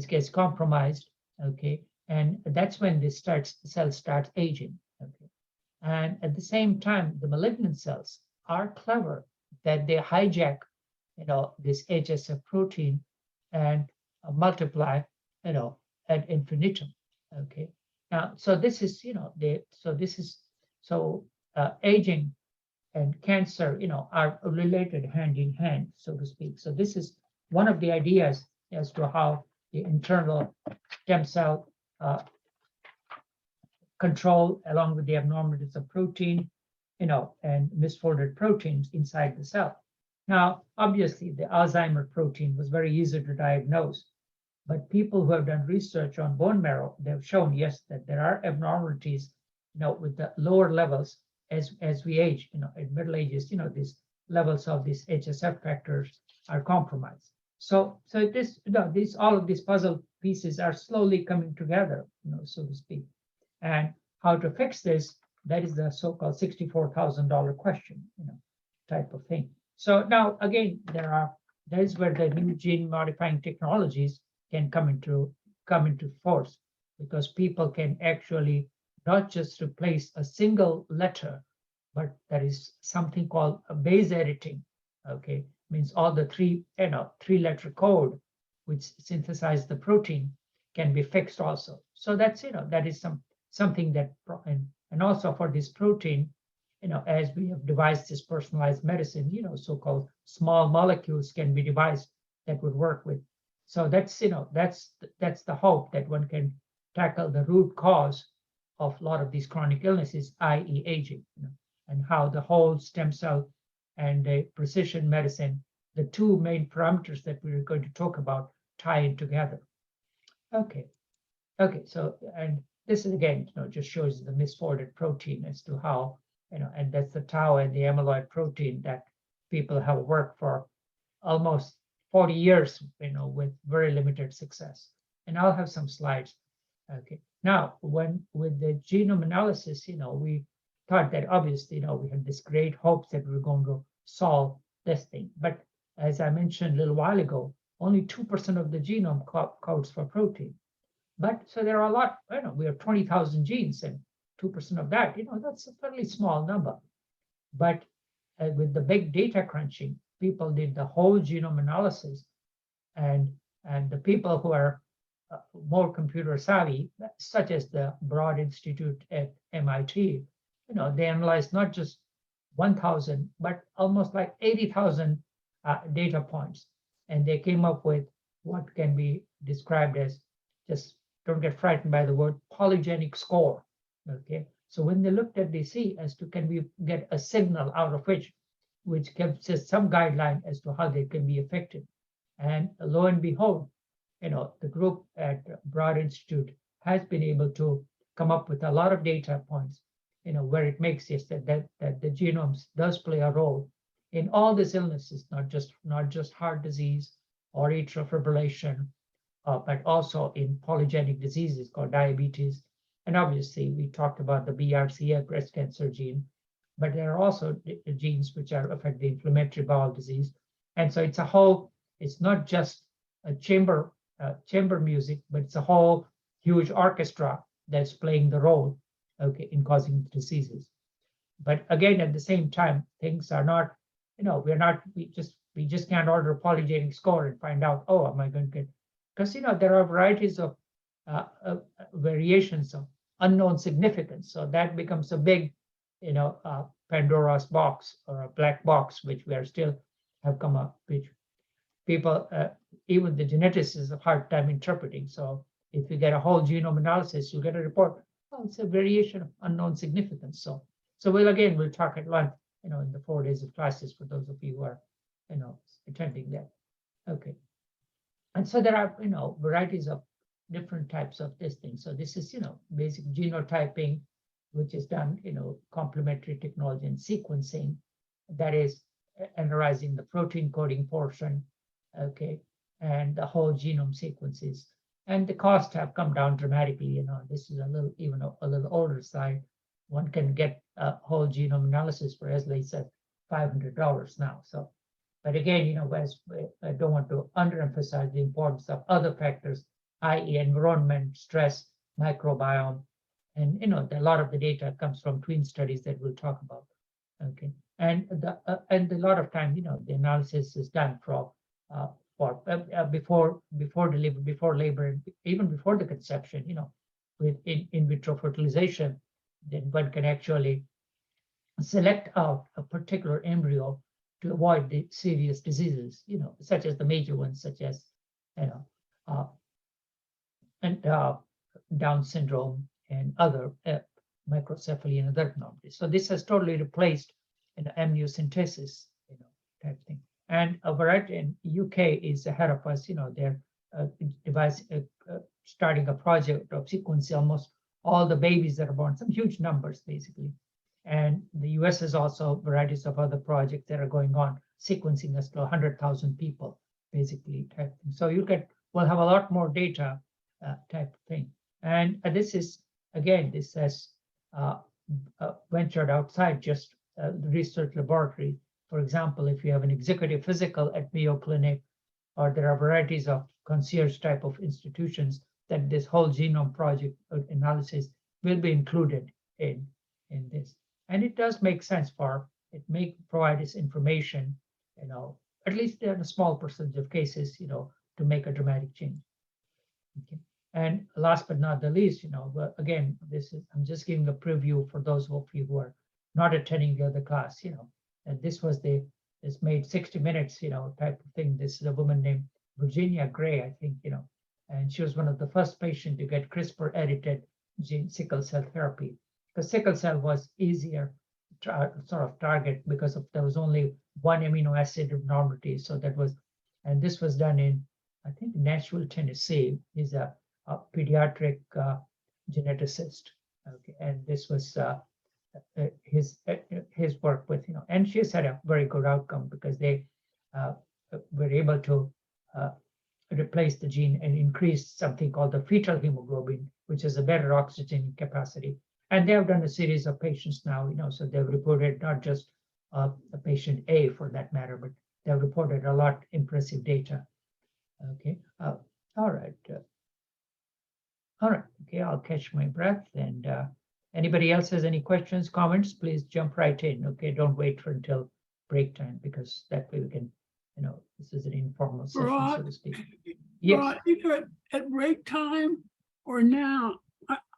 gets compromised. Okay, and that's when the cell starts aging. Okay, and at the same time, the malignant cells are clever that they hijack, this HSF protein and multiply, ad infinitum. Okay, now so this is, aging and cancer, are related hand in hand, so to speak. So this is one of the ideas as to how the internal stem cell control, along with the abnormalities of protein, and misfolded proteins inside the cell. Now, obviously, the Alzheimer protein was very easy to diagnose, but people who have done research on bone marrow, they've shown, yes, that there are abnormalities, with the lower levels as we age, in middle ages, these levels of these HSF factors are compromised. So this, all of these puzzle pieces are slowly coming together, so to speak. And how to fix this, that is the so-called $64,000 question, type of thing. So now, again, that is where the new gene modifying technologies can come into force, because people can actually not just replace a single letter, but there is something called a base editing. Okay, means all the 3-letter code which synthesize the protein can be fixed also. So that's, that is something that, and also for this protein, as we have devised this personalized medicine, so-called small molecules can be devised that would work with. So that's, that's the hope, that one can tackle the root cause of a lot of these chronic illnesses, i.e. aging, and how the whole stem cell and the precision medicine, the 2 main parameters that we're going to talk about, tie in together. Okay, so, and this is again, just shows the misfolded protein as to how, and that's the tau and the amyloid protein that people have worked for almost 40 years, with very limited success. And I'll have some slides. Okay. Now, with the genome analysis, we thought that obviously, we had this great hopes that we we're going to solve this thing. But as I mentioned a little while ago, only 2% of the genome codes for protein. But so there are a lot, we have 20,000 genes, and 2% of that, that's a fairly small number. But with the big data crunching, people did the whole genome analysis, and the people who are more computer savvy, such as the Broad Institute at MIT, they analyzed not just 1,000, but almost like 80,000 data points. And they came up with what can be described as, just don't get frightened by the word, polygenic score. Okay. So when they looked at the C as to can we get a signal out of which gives us some guideline as to how they can be affected. And lo and behold, the group at Broad Institute has been able to come up with a lot of data points, where it makes it that the genomes does play a role in all these illnesses, not just heart disease or atrial fibrillation, but also in polygenic diseases called diabetes. And obviously, we talked about the BRCA breast cancer gene, but there are also genes which are affect the inflammatory bowel disease. And so it's not just a chamber music, but it's a whole huge orchestra that's playing the role, okay, in causing diseases. But again, at the same time, things are not, we just can't order a polygenic score and find out, oh, am I going to get, because there are varieties of variations of unknown significance. So that becomes a big, Pandora's box or a black box, which we are still have come up, which people, even the geneticists, have a hard time interpreting. So if you get a whole genome analysis, you get a report, oh, it's a variation of unknown significance. So we'll talk at length, in the 4 days of classes for those of you who are, attending that. Okay. And so there are, varieties of different types of this thing. So this is, basic genotyping, which is done, complementary technology and sequencing, that is analyzing the protein coding portion, okay, and the whole genome sequences. And the costs have come down dramatically. This is a little older side. One can get a whole genome analysis for as late as $500 now. So, but again, I don't want to underemphasize the importance of other factors, i.e., environment, stress, microbiome, and a lot of the data comes from twin studies that we'll talk about. Okay, and a lot of time, the analysis is done before delivery, before labor, even before the conception. With in vitro fertilization, then one can actually select out a particular embryo to avoid the serious diseases, such as the major ones, such as Down syndrome and other microcephaly and other abnormalities. So this has totally replaced amniocentesis, type thing. And a variety in UK is ahead of us. They're starting a project of sequencing almost all the babies that are born, some huge numbers basically. And the US has also varieties of other projects that are going on, sequencing us to 100,000 people, basically, type thing. So we'll have a lot more data, type of thing. And this has ventured outside just the research laboratory. For example, if you have an executive physical at Mayo Clinic, or there are varieties of concierge type of institutions, that this whole genome project analysis will be included in this. And it does make sense it may provide us information, at least in a small percentage of cases, to make a dramatic change. Okay. And last but not the least, again, I'm just giving a preview for those of you who are not attending the other class, and this it's made 60 minutes, type of thing. This is a woman named Virginia Gray, I think, and she was one of the first patients to get CRISPR edited sickle cell therapy, because sickle cell was easier to sort of target because there was only one amino acid abnormality. So and this was done in, I think, Nashville, Tennessee. He's a pediatric geneticist. Okay, and this was his work with, and she's had a very good outcome because they were able to replace the gene and increase something called the fetal hemoglobin, which is a better oxygen capacity. And they have done a series of patients now, so they've reported not just the patient A for that matter, but they've reported a lot impressive data. Okay, all right. All right, okay, I'll catch my breath. And anybody else has any questions, comments, please jump right in. Okay, don't wait for until break time, because that way we can, this is an informal session, so to speak. Yes, Either at break time or now,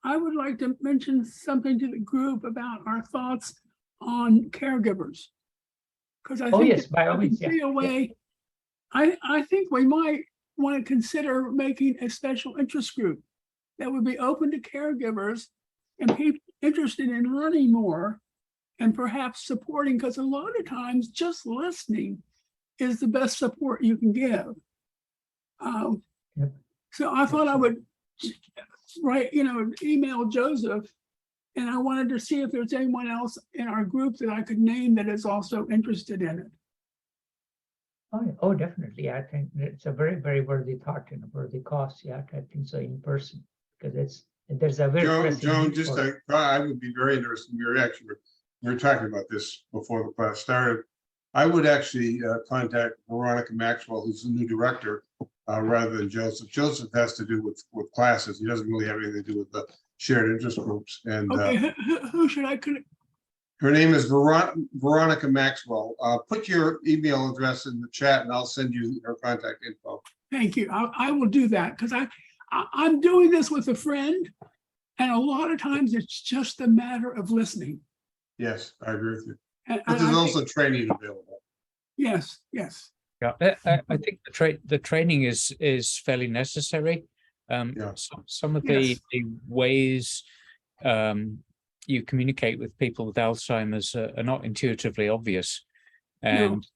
I would like to mention something to the group about our thoughts on caregivers. Because I oh think yes, by all means, yeah. be a way, I think we might want to consider making a special interest group that would be open to caregivers and people interested in learning more and perhaps supporting, because a lot of times just listening is the best support you can give. Yep. So I thought I would write, email Joseph, and I wanted to see if there's anyone else in our group that I could name that is also interested in it. Oh, yeah. Oh, definitely. I think it's a very, very worthy thought and a worthy cause. Yeah, I think so in person, because there's a very pressing Joan, need just for- I would be very interested in your reaction. We were talking about this before the class started. I would actually contact Veronica Maxwell, who's the new director, rather than Joseph. Joseph has to do with classes. He doesn't really have anything to do with the shared interest groups. And Okay, who should I connect? her name is Veronica Maxwell. Put your email address in the chat and I'll send you her contact info. Thank you. I will do that, because I'm doing this with a friend, and a lot of times it's just a matter of listening. Yes, I agree with you. And But I there's think- also training available. Yes. Yeah, I think the training is fairly necessary. Yeah. Some of Yes. the ways you communicate with people with Alzheimer's are not intuitively obvious, and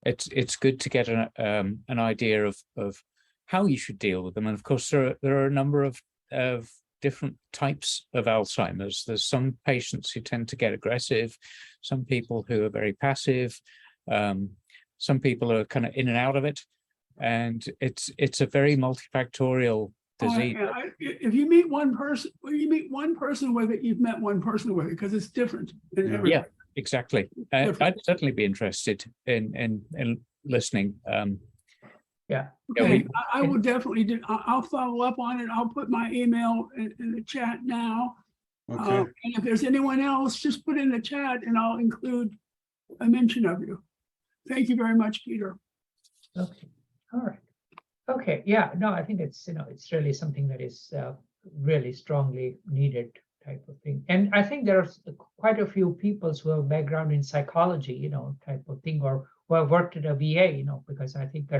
it's good to get an idea of how you should deal with them. And of course, there are a number of different types of Alzheimer's. There's some patients who tend to get aggressive, some people who are very passive. Some people are kind of in and out of it, and it's a very multifactorial disease. If you meet one person, you meet one person with it, you've met one person with it, because it's different. in Yeah. everybody. Yeah, exactly. Different. I'd certainly be interested in listening. Yeah. Yeah, Okay, I will definitely do. I'll follow up on it. I'll put my email in the chat now. Okay. And if there's anyone else, just put in the chat and I'll include a mention of you. Thank you very much, Peter. Okay, all right. Okay, yeah, no, I think it's, it's really something that is really strongly needed type of thing. And I think there are quite a few people who have background in psychology, type of thing, or who have worked at a VA, because I think,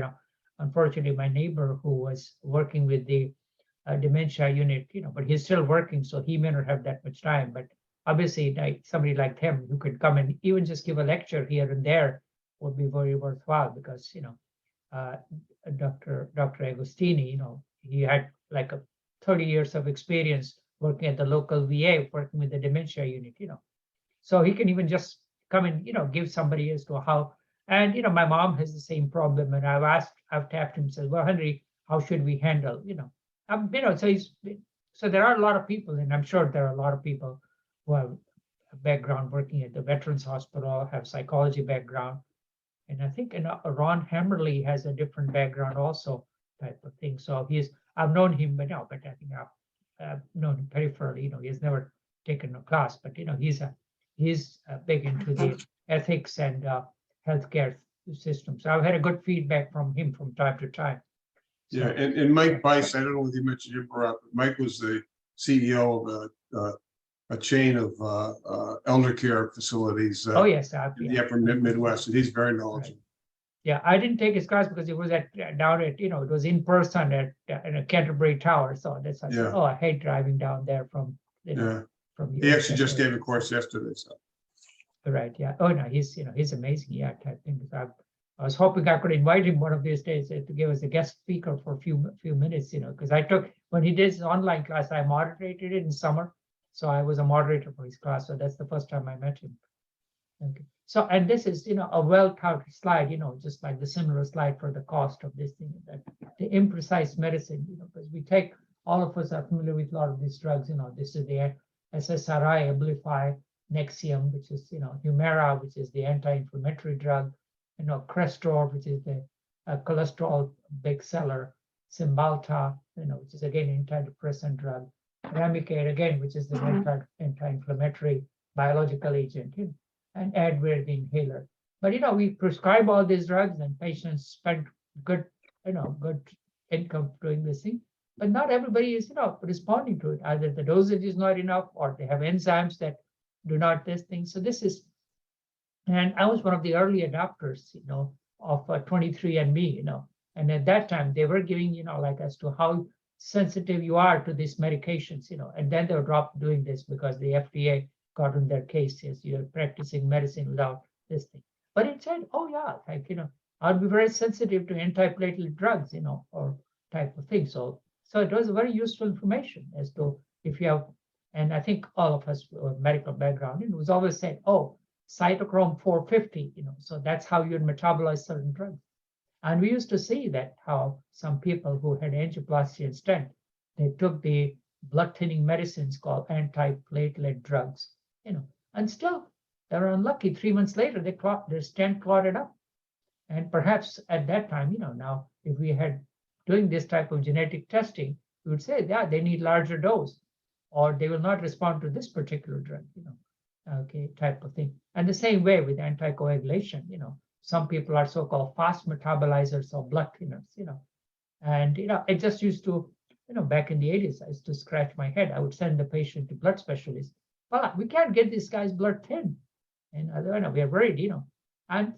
unfortunately, my neighbor who was working with the dementia unit, but he's still working, so he may not have that much time. But obviously, like somebody like him who could come and even just give a lecture here and there would be very worthwhile, because Dr. Agostini, he had like 30 years of experience working at the local VA, working with the dementia unit, so he can even just come and give somebody as to how. And my mom has the same problem, and I've tapped him and said, well, Henry, how should we handle, so there are a lot of people, and I'm sure there are a lot of people who have a background working at the Veterans Hospital, have psychology background. And I think Ron Hammerly has a different background also, type of thing. So I've known him, but I think I've known him peripherally. He has never taken a class, but he's big into the ethics and healthcare system. So I've had a good feedback from him from time to time. So, Yeah, and Mike Bice, I don't know if you mentioned him, but Mike was the CEO of a chain of elder care facilities. oh yes, In the upper Midwest, and he's very knowledgeable. Yeah, I didn't take his class because it was down at it was in person at Canterbury Tower. So that's Yeah. oh, I hate driving down there from Yeah, from. he actually USF just gave a area. course yesterday, so. Right. Yeah. Oh no, he's amazing. Yeah, type thing. I was hoping I could invite him one of these days to give us a guest speaker for a few minutes. Because I took when he did his online class, I moderated it in summer, so I was a moderator for his class. So that's the first time I met him. Okay. So, and this is, a well-touted slide, just like the similar slide for the cost of this thing, that the imprecise medicine, because we take all of us are familiar with a lot of these drugs. This is the SSRI, Abilify, Nexium, which is, Humira, which is the anti-inflammatory drug, Crestor, which is the cholesterol big seller, Cymbalta, which is again antidepressant drug, Remicade, again, which is the anti-inflammatory biological agent, and Advair, the inhaler. But we prescribe all these drugs, and patients spend good income doing this thing. But not everybody is, responding to it. Either the dosage is not enough, or they have enzymes that do not this thing. So this is, and I was one of the early adopters, of 23andMe, and at that time they were giving, like as to how sensitive you are to these medications, and then they dropped doing this because the FDA got on their case, yes, you're practicing medicine without this thing. But it said, oh yeah, like, I'll be very sensitive to antiplatelet drugs, or type of thing. So it was a very useful information as to if you have, and I think all of us with medical background, it was always said, oh, cytochrome 450, so that's how you'd metabolize certain drugs. And we used to see that how some people who had angioplasty and stent, they took the blood thinning medicines called antiplatelet drugs, and still they were unlucky. 3 months later, their stent clotted up. And perhaps at that time, now if we had doing this type of genetic testing, we would say, yeah, they need larger dose, or they will not respond to this particular drug, okay, type of thing. And the same way with anticoagulation, some people are so-called fast metabolizers of blood thinners, and I just used to, back in the 80s, I used to scratch my head. I would send the patient to blood specialist. Well, we can't get this guy's blood thin, and we are worried, and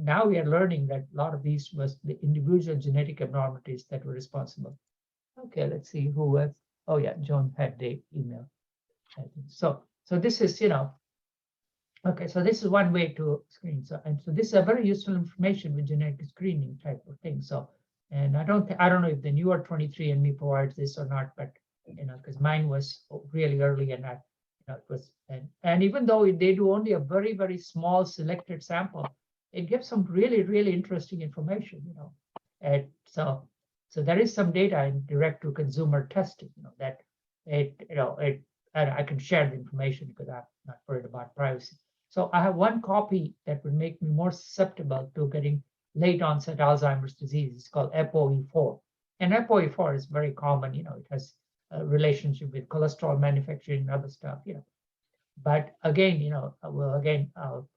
now we are learning that a lot of these was the individual genetic abnormalities that were responsible. Okay, let's see who was. Oh yeah, John had the email. I think. So this is, okay, so this is one way to screen. So this is a very useful information with genetic screening type of thing. So, and I don't know if the newer 23andMe provides this or not, but because mine was really early, and it was, and even though they do only a very, very small selected sample, it gives some really, really interesting information, and so there is some data in direct to consumer testing, that and I can share the information because I'm not worried about privacy. So I have one copy that would make me more susceptible to getting late onset Alzheimer's disease. It's called ApoE4. And ApoE4 is very common, it has a relationship with cholesterol manufacturing and other stuff, But again, I'll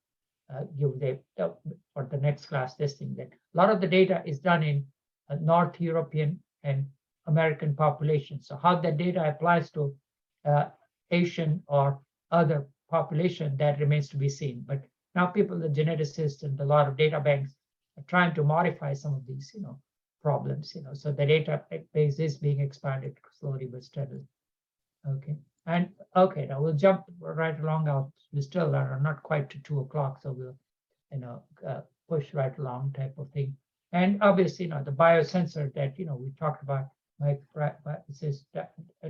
give for the next class this thing, that a lot of the data is done in North European and American population. So how that data applies to Asian or other population, that remains to be seen. But now people, the geneticists and a lot of data banks are trying to modify some of these, problems, so the database is being expanded slowly but steadily. Okay, and okay, now we'll jump right along. We still are not quite to 2 o'clock, so we'll, push right along type of thing. And obviously, the biosensor that, we talked about,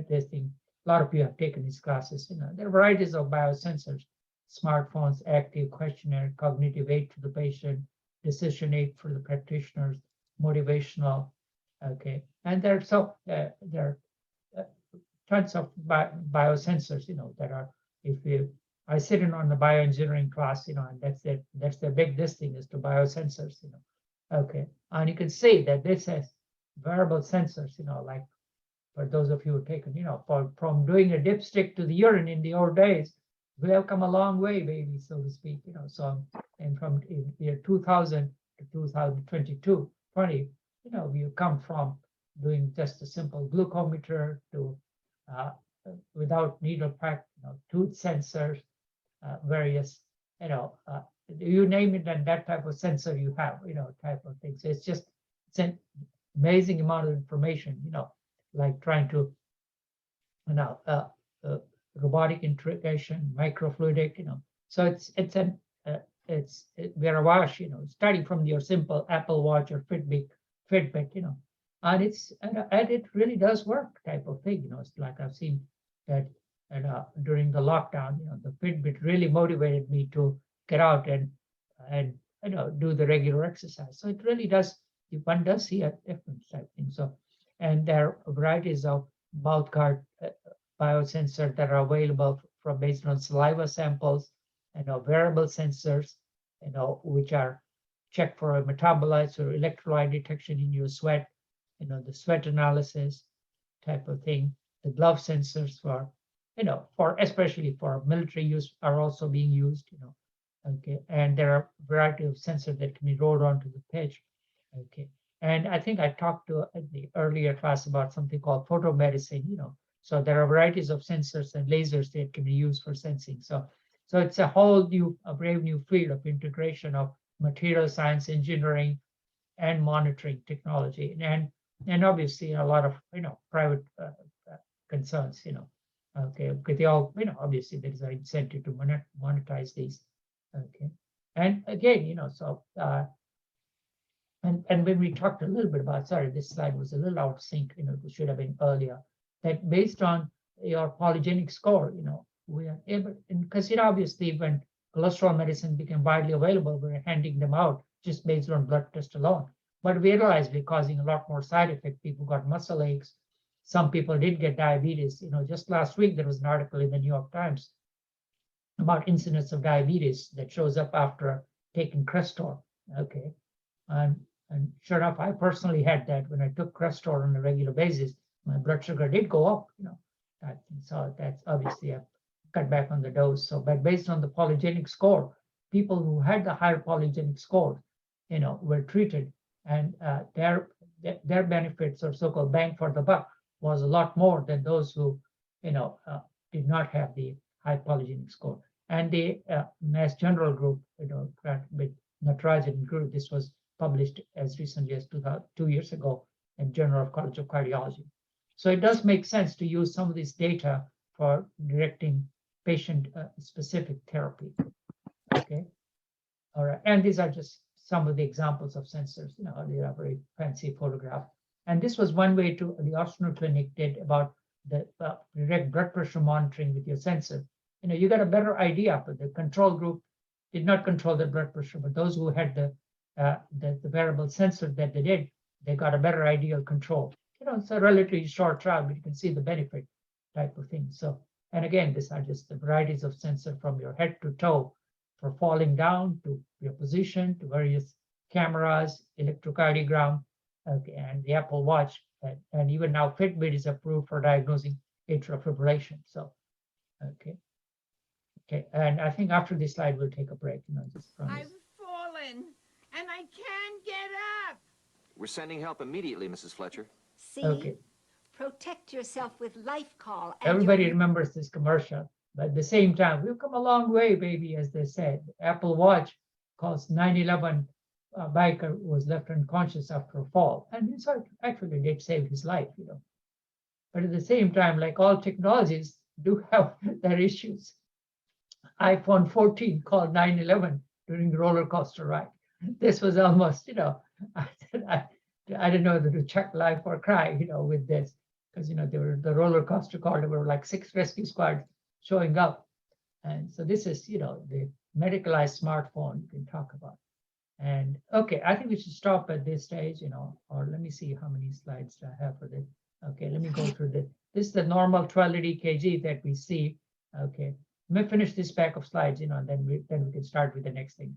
this thing, a lot of you have taken these classes, there are varieties of biosensors, smartphones, active questionnaire, cognitive aid to the patient, decision aid for the practitioners, motivational, okay. And there are tons of biosensors, that are, I sit in on the bioengineering class, and that's the big thing is to biosensors, okay. And you can see that this has variable sensors, like for those of you who taken, from doing a dipstick to the urine in the old days, we have come a long way, baby, so to speak, so, and from year 2000 to 2022, 20, you come from doing just a simple glucometer to without needle pack, tooth sensors, various, you name it, and that type of sensor you have, type of thing. So it's an amazing amount of information, like trying to, robotic integration, microfluidic, so we're awash, starting from your simple Apple Watch or Fitbit, and it really does work type of thing, it's like I've seen that, during the lockdown, the Fitbit really motivated me to get out and do the regular exercise. So it really does, one does see a difference type thing. So, and there are varieties of mouth guard biosensor that are available from based on saliva samples, wearable sensors, which are checked for metabolites or electrolyte detection in your sweat, the sweat analysis type of thing. The glove sensors for especially for military use are also being used, okay. And there are a variety of sensors that can be rolled onto the page, okay. And I think I talked to the earlier class about something called photomedicine, so there are varieties of sensors and lasers that can be used for sensing. So it's a whole new, a brave new field of integration of material science, engineering, and monitoring technology, and obviously a lot of private concerns, okay, because they all, obviously there is an incentive to monetize these, okay. And again, so and when we talked a little bit about, sorry, this slide was a little out of sync, it should have been earlier, that based on your polygenic score, we are able, because obviously when cholesterol medicine became widely available, we were handing them out just based on blood test alone. But we realized we're causing a lot more side effects. People got muscle aches. Some people did get diabetes. Just last week, there was an article in the New York Times about incidence of diabetes that shows up after taking Crestor, okay. And sure enough, I personally had that when I took Crestor on a regular basis. My blood sugar did go up, so that's obviously a cut back on the dose. So, but based on the polygenic score, people who had the higher polygenic score, were treated, and their benefits, or so-called bang for the buck, was a lot more than those who, did not have the high polygenic score. And the Mass General group, with Natarajan group, this was published as recently as 2 years ago in Journal of College of Cardiology. So it does make sense to use some of this data for directing patient-specific therapy. Okay, all right, and these are just some of the examples of sensors. They are very fancy photograph. And this was one way to the Osher Clinic did about the direct blood pressure monitoring with your sensor. You got a better idea, but the control group did not control the blood pressure, but those who had the variable sensor that they got a better idea of control. It's a relatively short trial, but you can see the benefit type of thing. So, and again, these are just the varieties of sensor from your head to toe, for falling down to your position, to various cameras, electrocardiogram, okay, and the Apple Watch, and even now Fitbit is approved for diagnosing atrial fibrillation. So, okay, and I think after this slide we'll take a break. I've fallen and I can't get up. We're sending help immediately, Mrs. Fletcher. See? Okay. Protect yourself with Life Call. And Everybody remembers this commercial, but at the same time, we've come a long way, baby, as they said. Apple Watch calls 9/11 biker was left unconscious after a fall, and it's actually did save his life, But at the same time, like all technologies do have their issues. iPhone 14 called 9/11 during the roller coaster ride. This was almost, I don't know whether to check life or cry, with this, because there were the roller coaster call. There were like 6 rescue squads showing up, and so this is, the medicalized smartphone you can talk about. And okay, I think we should stop at this stage, or let me see how many slides I have for this. Okay, let me go through this. This is the normal 1280 kg that we see. Okay, let me finish this pack of slides, and then we can start with the next thing,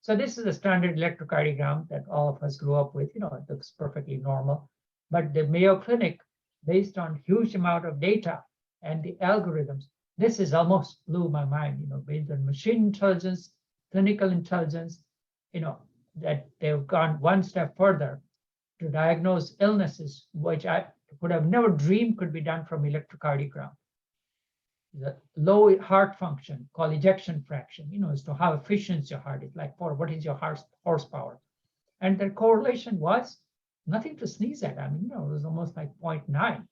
So this is a standard electrocardiogram that all of us grew up with. It looks perfectly normal. But the Mayo Clinic, based on huge amount of data and the algorithms, this is almost blew my mind. Based on machine intelligence, clinical intelligence, that they've gone one step further to diagnose illnesses which I would have never dreamed could be done from electrocardiogram. The low heart function called ejection fraction, as to how efficient your heart is, like for what is your heart horsepower. And the correlation was nothing to sneeze at. It was almost like 0.9.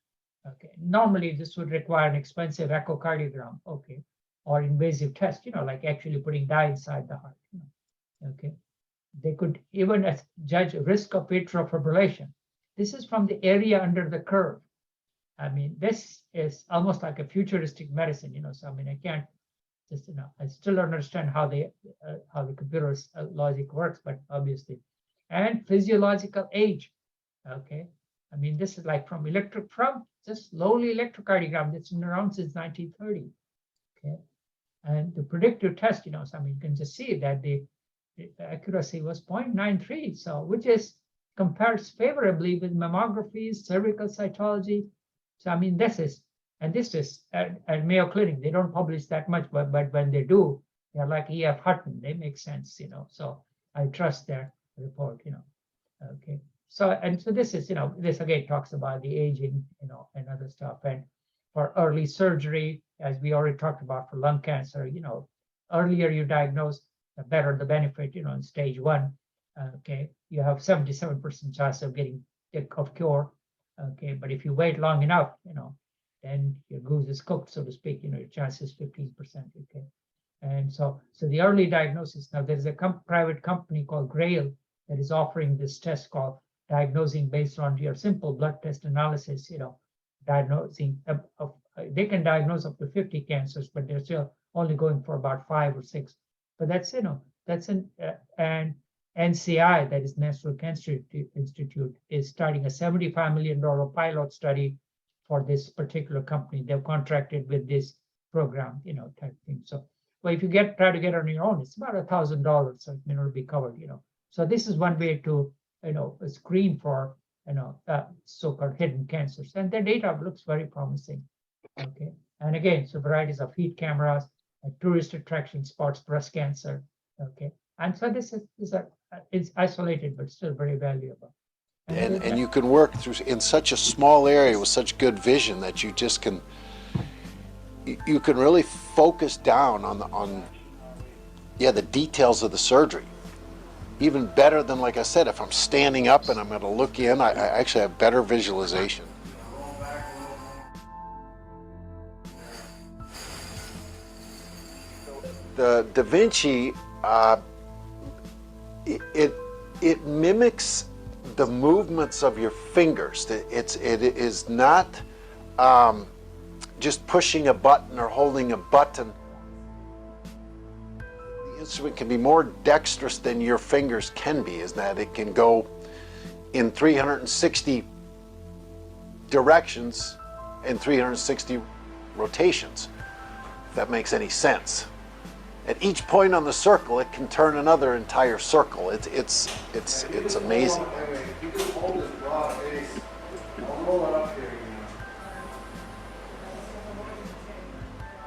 Okay. Normally this would require an expensive echocardiogram, okay, or invasive test, like actually putting dye inside the heart. Okay. They could even judge risk of atrial fibrillation. This is from the area under the curve. This is almost like a futuristic medicine, so I can't just, I still don't understand how the computer logic works, but obviously, and physiological age, okay. This is like from just lowly electrocardiogram that's been around since 1930. Okay, and the predictive test, so I mean, you can just see that the accuracy was 0.93, so which is compares favorably with mammographies, cervical cytology. So I mean, this is at Mayo Clinic. They don't publish that much, but when they do, they're like E.F. Hutton. They make sense, So I trust their report, Okay. So this is, this again talks about the aging, and other stuff. And for early surgery, as we already talked about for lung cancer, earlier you diagnose, the better the benefit, in stage 1. Okay, you have 77% chance of getting of cure. Okay, but if you wait long enough, then your goose is cooked, so to speak. Your chance is 15%. Okay, and so the early diagnosis. Now there's a private company called Grail that is offering this test called diagnosing based on your simple blood test analysis. Diagnosing they can diagnose up to 50 cancers, but they're still only going for about 5 or 6. But that's that's an NCI, that is National Cancer Institute, is starting a $75 million pilot study for this particular company. They've contracted with this program, type thing. So, well, if you try to get on your own, it's about $1,000, so it may not be covered, So this is one way to, screen for, so-called hidden cancers, and the data looks very promising. Okay, and again, so varieties of heat cameras, tourist attraction spots, breast cancer. Okay, and so this is isolated but still very valuable. And you can work through in such a small area with such good vision that you just can really focus down on the details of the surgery. Even better than, like I said, if I'm standing up and I'm going to look in, I actually have better visualization. The Da Vinci, it mimics the movements of your fingers. It is not just pushing a button or holding a button. The instrument can be more dexterous than your fingers can be, is that it can go in 360 directions and 360 rotations, if that makes any sense. At each point on the circle, it can turn another entire circle. It's amazing.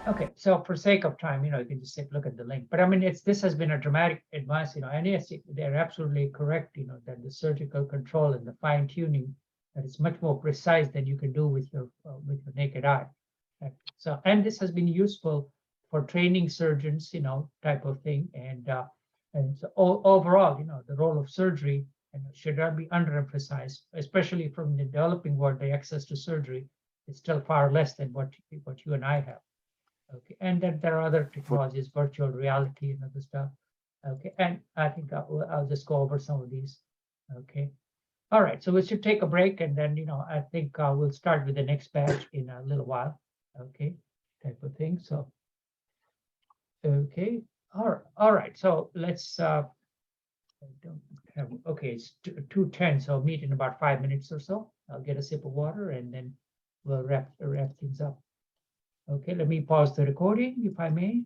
Okay, so for sake of time, you can just look at the link. But I mean, this has been a dramatic advance, and yes, they're absolutely correct, that the surgical control and the fine tuning, that is much more precise than you can do with your naked eye. Right? So, and this has been useful for training surgeons, type of thing. And so overall, the role of surgery should not be underemphasized, especially from the developing world. The access to surgery is still far less than what you and I have. Okay, and then there are other technologies, virtual reality and other stuff. Okay, and I think I'll just go over some of these. Okay, all right. So we should take a break, and then I think we'll start with the next batch in a little while. Okay, type of thing. So. Okay, all right. So let's. I don't have. Okay, it's 2:10. So I'll meet in about 5 minutes or so. I'll get a sip of water, and then we'll wrap things up. Okay, let me pause the recording, if I may,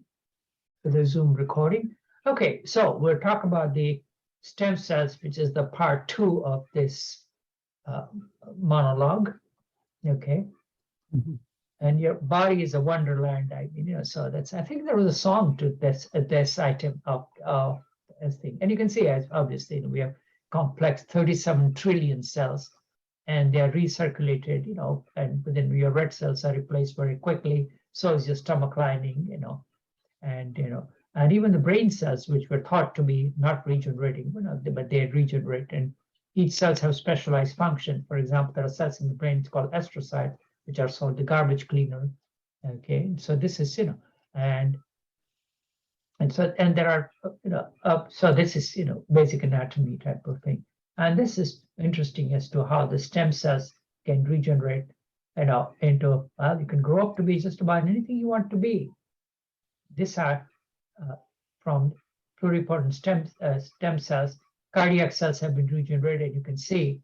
for the Zoom recording. Okay, so we'll talk about the stem cells, which is the part 2 of this monologue. Okay. Mm-hmm. And your body is a wonderland. I mean, so that's. I think there was a song to this item of this thing, and you can see, as obviously we have complex 37 trillion cells, and they are recirculated, and within your red cells are replaced very quickly. So is your stomach lining, and even the brain cells, which were thought to be not regenerating, but they regenerate, and each cells have specialized function. For example, there are cells in the brain called astrocytes, which are called the garbage cleaner. Okay, so this is, and there are, so this is, basic anatomy type of thing. And this is interesting as to how the stem cells can regenerate, into, well, you can grow up to be just about anything you want to be. These are from pluripotent stem cells. Cardiac cells have been regenerated. You can see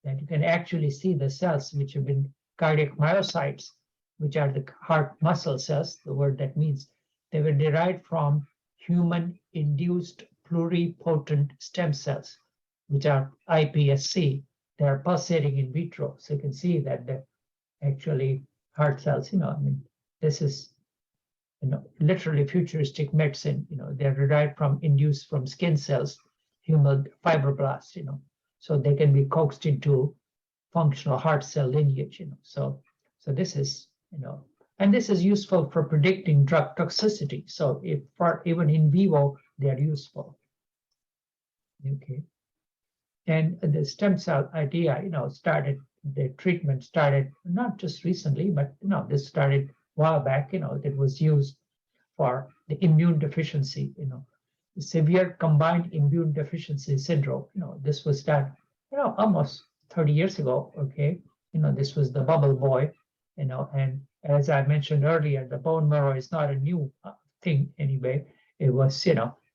that you can actually see the cells which have been cardiac myocytes, which are the heart muscle cells, the word that means they were derived from human-induced pluripotent stem cells, which are iPSC. They are pulsating in vitro. So you can see that they're actually heart cells, I mean, this is, literally futuristic medicine, they're derived from, induced from skin cells, human fibroblasts, so they can be coaxed into functional heart cell lineage, so this is, and this is useful for predicting drug toxicity. So if for even in vivo, they are useful. Okay. And the stem cell idea, the treatment started not just recently, but this started a while back, it was used for the immune deficiency, the severe combined immune deficiency syndrome. This was done, almost 30 years ago. Okay. This was the bubble boy, and as I mentioned earlier, the bone marrow is not a new thing anyway. It was,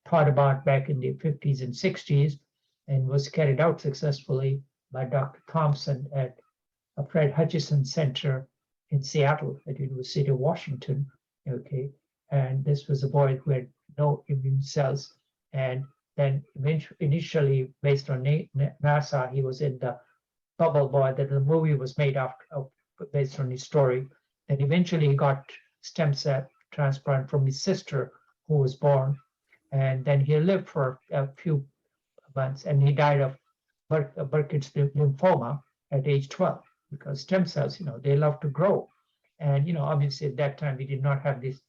thought about back in the 50s and 60s and was carried out successfully by Dr. Thompson at Fred Hutchinson Center in Seattle at University of Washington. Okay. And this was a boy who had no immune cells. And then initially, based on NASA, he was in the Bubble Boy, that the movie was made after, based on his story. And eventually he got stem cell transplant from his sister who was born. And then he lived for a few months and he died of Burkitt's lymphoma at age 12, because stem cells, they love to grow. And, obviously at that time we did not have this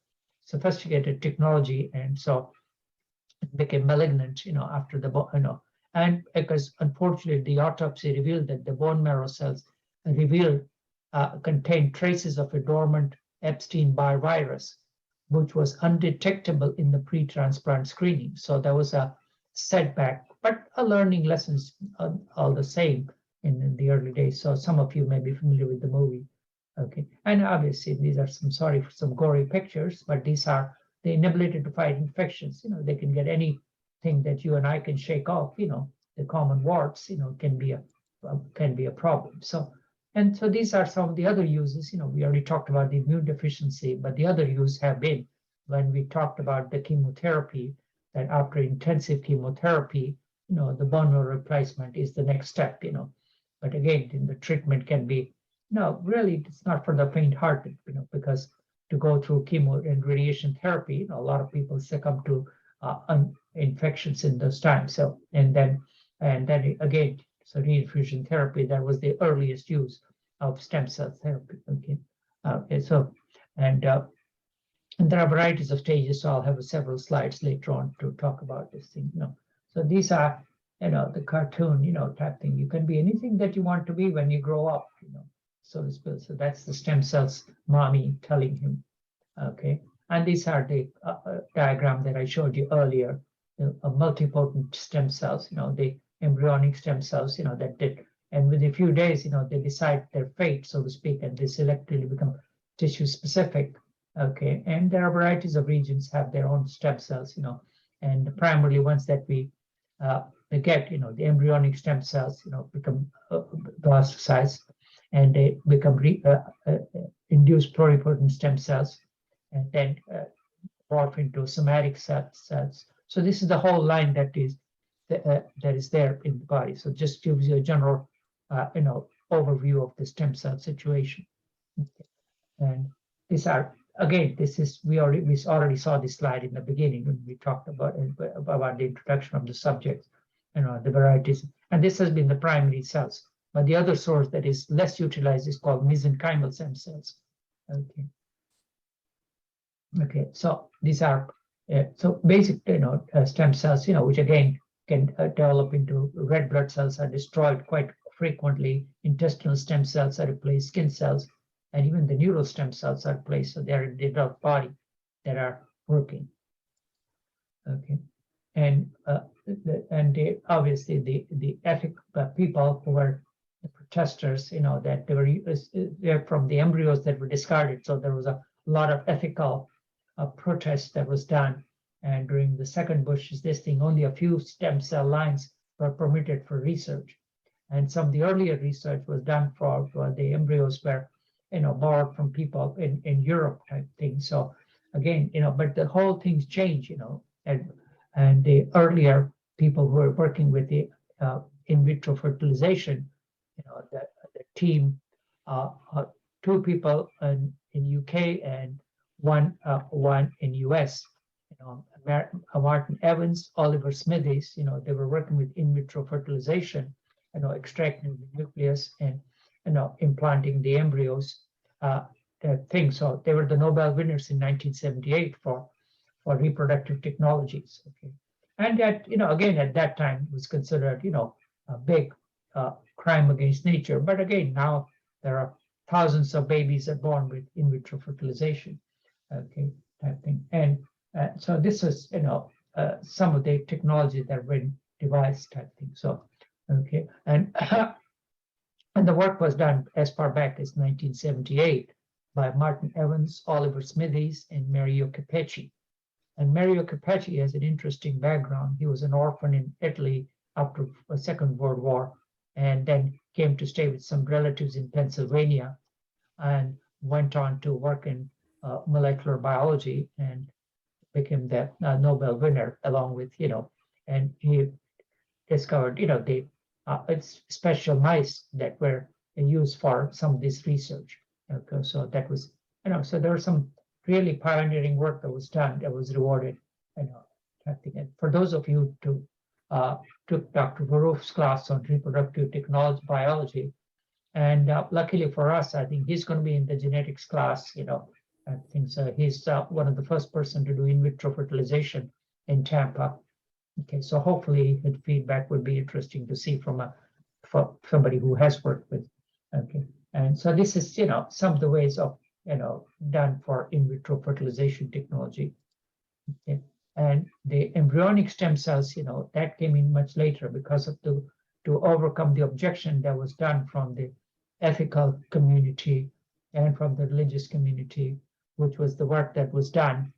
sophisticated technology. And so it became malignant, after the, and because unfortunately the autopsy revealed that the bone marrow cells contained traces of a dormant Epstein-Barr virus, which was undetectable in the pre-transplant screening. So there was a setback, but a learning lessons all the same in the early days. So some of you may be familiar with the movie. Okay, and obviously these are sorry for some gory pictures, but these are the inability to fight infections. They can get anything that you and I can shake off. The common warts, can be a problem. So these are some of the other uses. We already talked about the immune deficiency, but the other use have been when we talked about the chemotherapy, that after intensive chemotherapy, the bone marrow replacement is the next step. But again, the treatment can be, really, it's not for the faint-hearted, because to go through chemo and radiation therapy, a lot of people succumb to infections in those times. So, and then again, so reinfusion therapy, that was the earliest use of stem cell therapy. Okay, and there are varieties of stages. So I'll have several slides later on to talk about this thing. So these are, the cartoon, type thing. You can be anything that you want to be when you grow up. So that's the stem cells mommy telling him. Okay, and these are the diagram that I showed you earlier, multipotent stem cells, the embryonic stem cells, that did, and within a few days, they decide their fate, so to speak, and they selectively become tissue specific. Okay, and there are varieties of regions have their own stem cells, and primarily ones that we get, the embryonic stem cells, become blastocystis, and they become induced pluripotent stem cells, and then morph into somatic cells. So this is the whole line that is there in the body. So just gives you a general, overview of the stem cell situation. Okay. And these are, again, we already saw this slide in the beginning when we talked about the introduction of the subject, the varieties. And this has been the primary cells. But the other source that is less utilized is called mesenchymal stem cells. Okay. Okay, so these are so basic, stem cells, which again can develop into red blood cells, are destroyed quite frequently. Intestinal stem cells are replaced, skin cells, and even the neural stem cells are replaced. So they are in the adult body that are working. Okay, and obviously the ethic people who were the protesters, that they're from the embryos that were discarded. So there was a lot of ethical protest that was done. And during the second Bush this thing, only a few stem cell lines were permitted for research. And some of the earlier research was done for the embryos were borrowed from people in Europe type thing. So again, but the whole thing's changed, and the earlier people who were working with the in vitro fertilization, the team, two people in UK and one in US, Martin Evans, Oliver Smithies, they were working with in vitro fertilization, extracting the nucleus and implanting the embryos, thing. So they were the Nobel winners in 1978 for reproductive technologies. Okay, and that again at that time was considered a big crime against nature. But again, now there are thousands of babies are born with in vitro fertilization. Okay, type thing. And so this is some of the technology that were devised type thing. So okay, and and the work was done as far back as 1978 by Martin Evans, Oliver Smithies, and Mario Capecci. And Mario Capecci has an interesting background. He was an orphan in Italy after the Second World War, and then came to stay with some relatives in Pennsylvania, and went on to work in molecular biology and became the Nobel winner, along with and he discovered the it's special mice that were used for some of this research. Okay, so that was so there was some really pioneering work that was done that was rewarded. I think. And for those of you who took Dr. Varuf's class on reproductive technology biology, and luckily for us, I think he's going to be in the genetics class. I think so. He's one of the first person to do in vitro fertilization in Tampa. Okay, so hopefully the feedback would be interesting to see from somebody who has worked with. Okay, and so this is some of the ways of done for in vitro fertilization technology. Okay. And the embryonic stem cells, that came in much later because of to overcome the objection that was done from the ethical community and from the religious community, which was the work that was done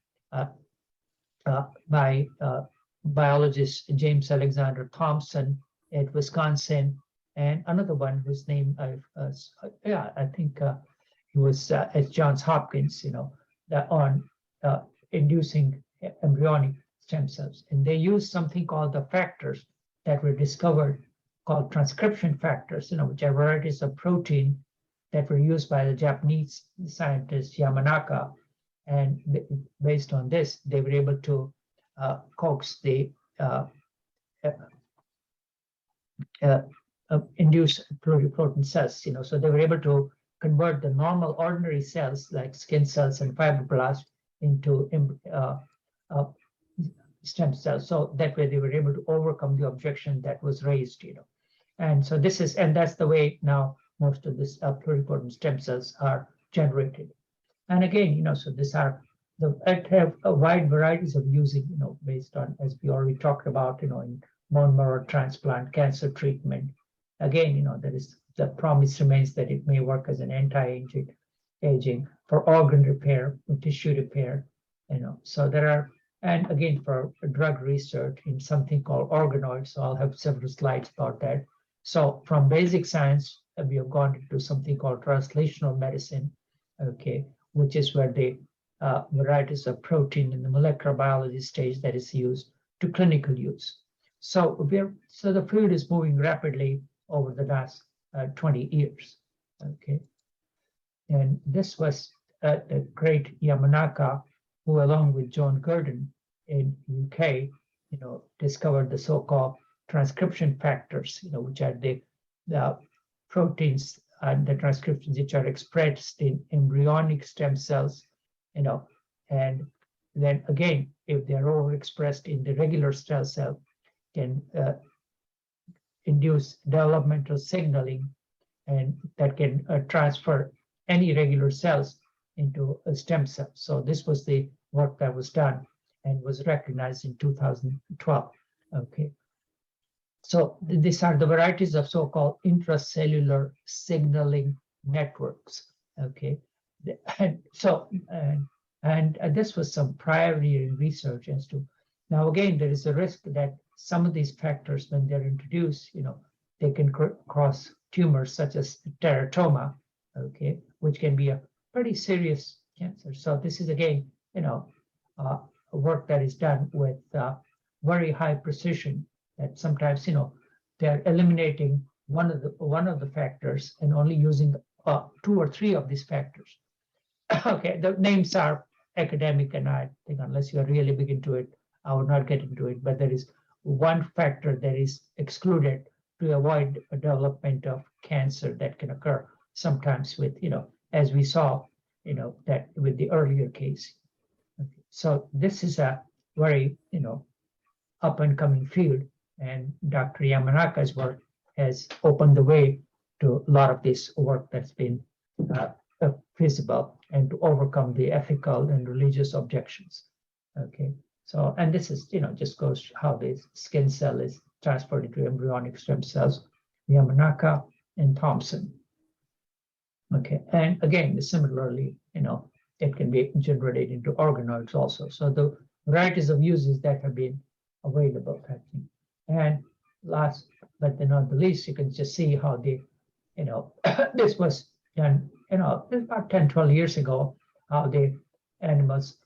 by biologist James Alexander Thompson at Wisconsin, and another one whose name I think he was at Johns Hopkins, that on inducing embryonic stem cells. And they used something called the factors that were discovered called transcription factors, which are varieties of protein that were used by the Japanese scientist Yamanaka. And based on this, they were able to coax the induce pluripotent cells, so they were able to convert the normal ordinary cells like skin cells and fibroblasts into stem cells. So that way they were able to overcome the objection that was raised, And so that's the way now most of this pluripotent stem cells are generated. And again, so these are have a wide varieties of using, based on, as we already talked about, in bone marrow transplant, cancer treatment. Again, there is the promise remains that it may work as an anti-aging for organ repair and tissue repair. So there are, and again for drug research in something called organoids. So I'll have several slides about that. So from basic science, we have gone into something called translational medicine, okay, which is where the varieties of protein in the molecular biology stage that is used to clinical use. So the field is moving rapidly over the last 20 years, okay. And this was the great Yamanaka, who along with John Gurdon in UK, discovered the so-called transcription factors, which are the proteins and the transcriptions which are expressed in embryonic stem cells, and then again, if they are overexpressed in the regular stem cell, can induce developmental signaling, and that can transfer any regular cells into a stem cell. So this was the work that was done and was recognized in 2012. Okay. So these are the varieties of so-called intracellular signaling networks. Okay. And so, and this was some pioneering research as to, now again, there is a risk that some of these factors, when they're introduced, they can cross tumors such as teratoma, okay, which can be a pretty serious cancer. So this is again, work that is done with very high precision. That sometimes, they're eliminating one of the factors and only using 2 or 3 of these factors. Okay, the names are academic, and I think unless you are really big into it, I would not get into it. But there is one factor that is excluded to avoid a development of cancer that can occur sometimes with, as we saw, that with the earlier case. Okay. So this is a very, up and coming field, and Dr. Yamanaka's work has opened the way to a lot of this work that's been feasible and to overcome the ethical and religious objections. Okay, so, and this is, just goes how the skin cell is transferred into embryonic stem cells, Yamanaka and Thompson. Okay, and again, similarly, it can be generated into organoids also. So the varieties of uses that have been available, I think. And last but not the least, you can just see how the, this was done, about 10, 12 years ago, how the animals'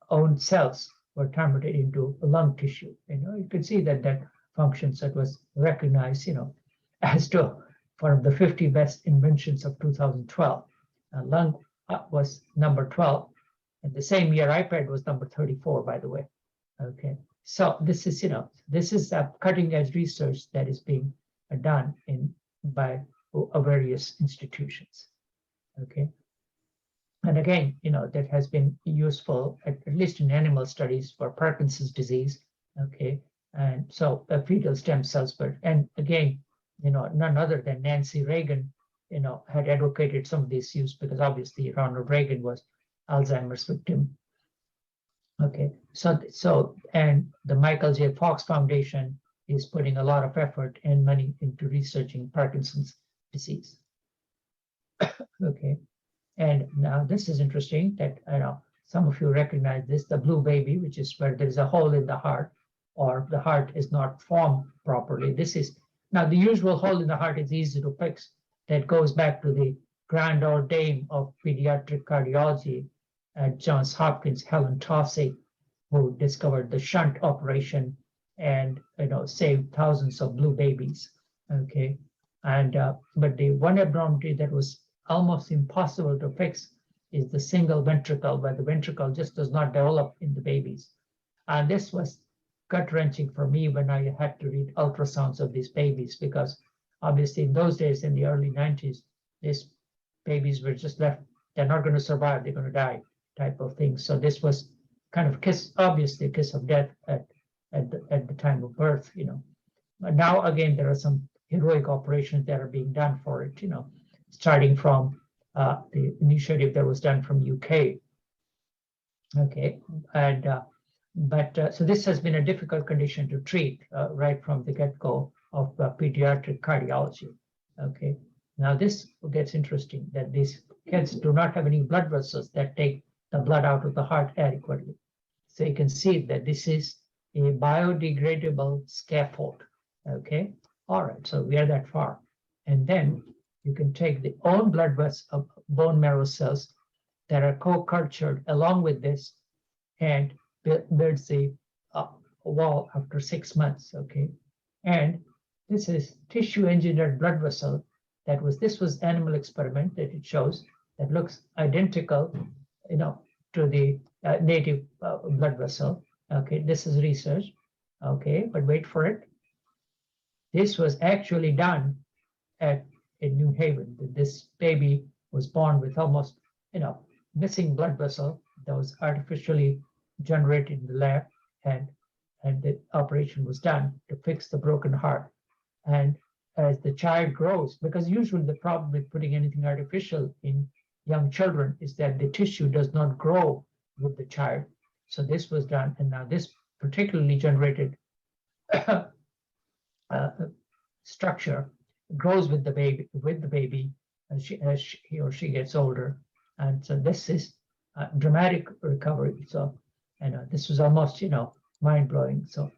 own cells were converted into lung tissue. You could see that functions that was recognized, as to one of the 50 best inventions of 2012. Lung was number 12, and the same year iPad was number 34, by the way. Okay, so this is, this is a cutting edge research that is being done by various institutions. Okay, and again, that has been useful at least in animal studies for Parkinson's disease. Okay, and so fetal stem cells, and again, none other than Nancy Reagan, had advocated some of this use because obviously Ronald Reagan was Alzheimer's victim. Okay, so and the Michael J. Fox Foundation is putting a lot of effort and money into researching Parkinson's disease. Okay, and now this is interesting that some of you recognize this, the blue baby, which is where there is a hole in the heart, or the heart is not formed properly. This is now the usual hole in the heart is easy to fix. That goes back to the grand old dame of pediatric cardiology at Johns Hopkins, Helen Tosse, who discovered the shunt operation and saved thousands of blue babies. Okay, and but the one abnormality that was almost impossible to fix is the single ventricle, where the ventricle just does not develop in the babies. And this was gut-wrenching for me when I had to read ultrasounds of these babies, because obviously in those days, in the early 90s, these babies were just left, they're not going to survive, they're going to die type of thing. So this was kind of obviously a kiss of death at the time of birth, But now again, there are some heroic operations that are being done for it, starting from the initiative that was done from UK. Okay, and so this has been a difficult condition to treat right from the get-go of pediatric cardiology. Okay, now this gets interesting, that these kids do not have any blood vessels that take the blood out of the heart adequately. So you can see that this is a biodegradable scaffold. Okay, all right, so we are that far. And then you can take the own blood vessels of bone marrow cells that are co-cultured along with this and builds a wall after 6 months. Okay, and this is tissue engineered blood vessel this was animal experiment that it shows that looks identical, to the native blood vessel. Okay, this is research. Okay, but wait for it. This was actually done in New Haven. This baby was born with almost, missing blood vessel that was artificially generated in the lab, and the operation was done to fix the broken heart. And as the child grows, because usually the problem with putting anything artificial in young children is that the tissue does not grow with the child. So this was done, and now this particularly generated structure grows with the baby as he or she gets older. And so this is a dramatic recovery. So, this was almost, mind-blowing. So,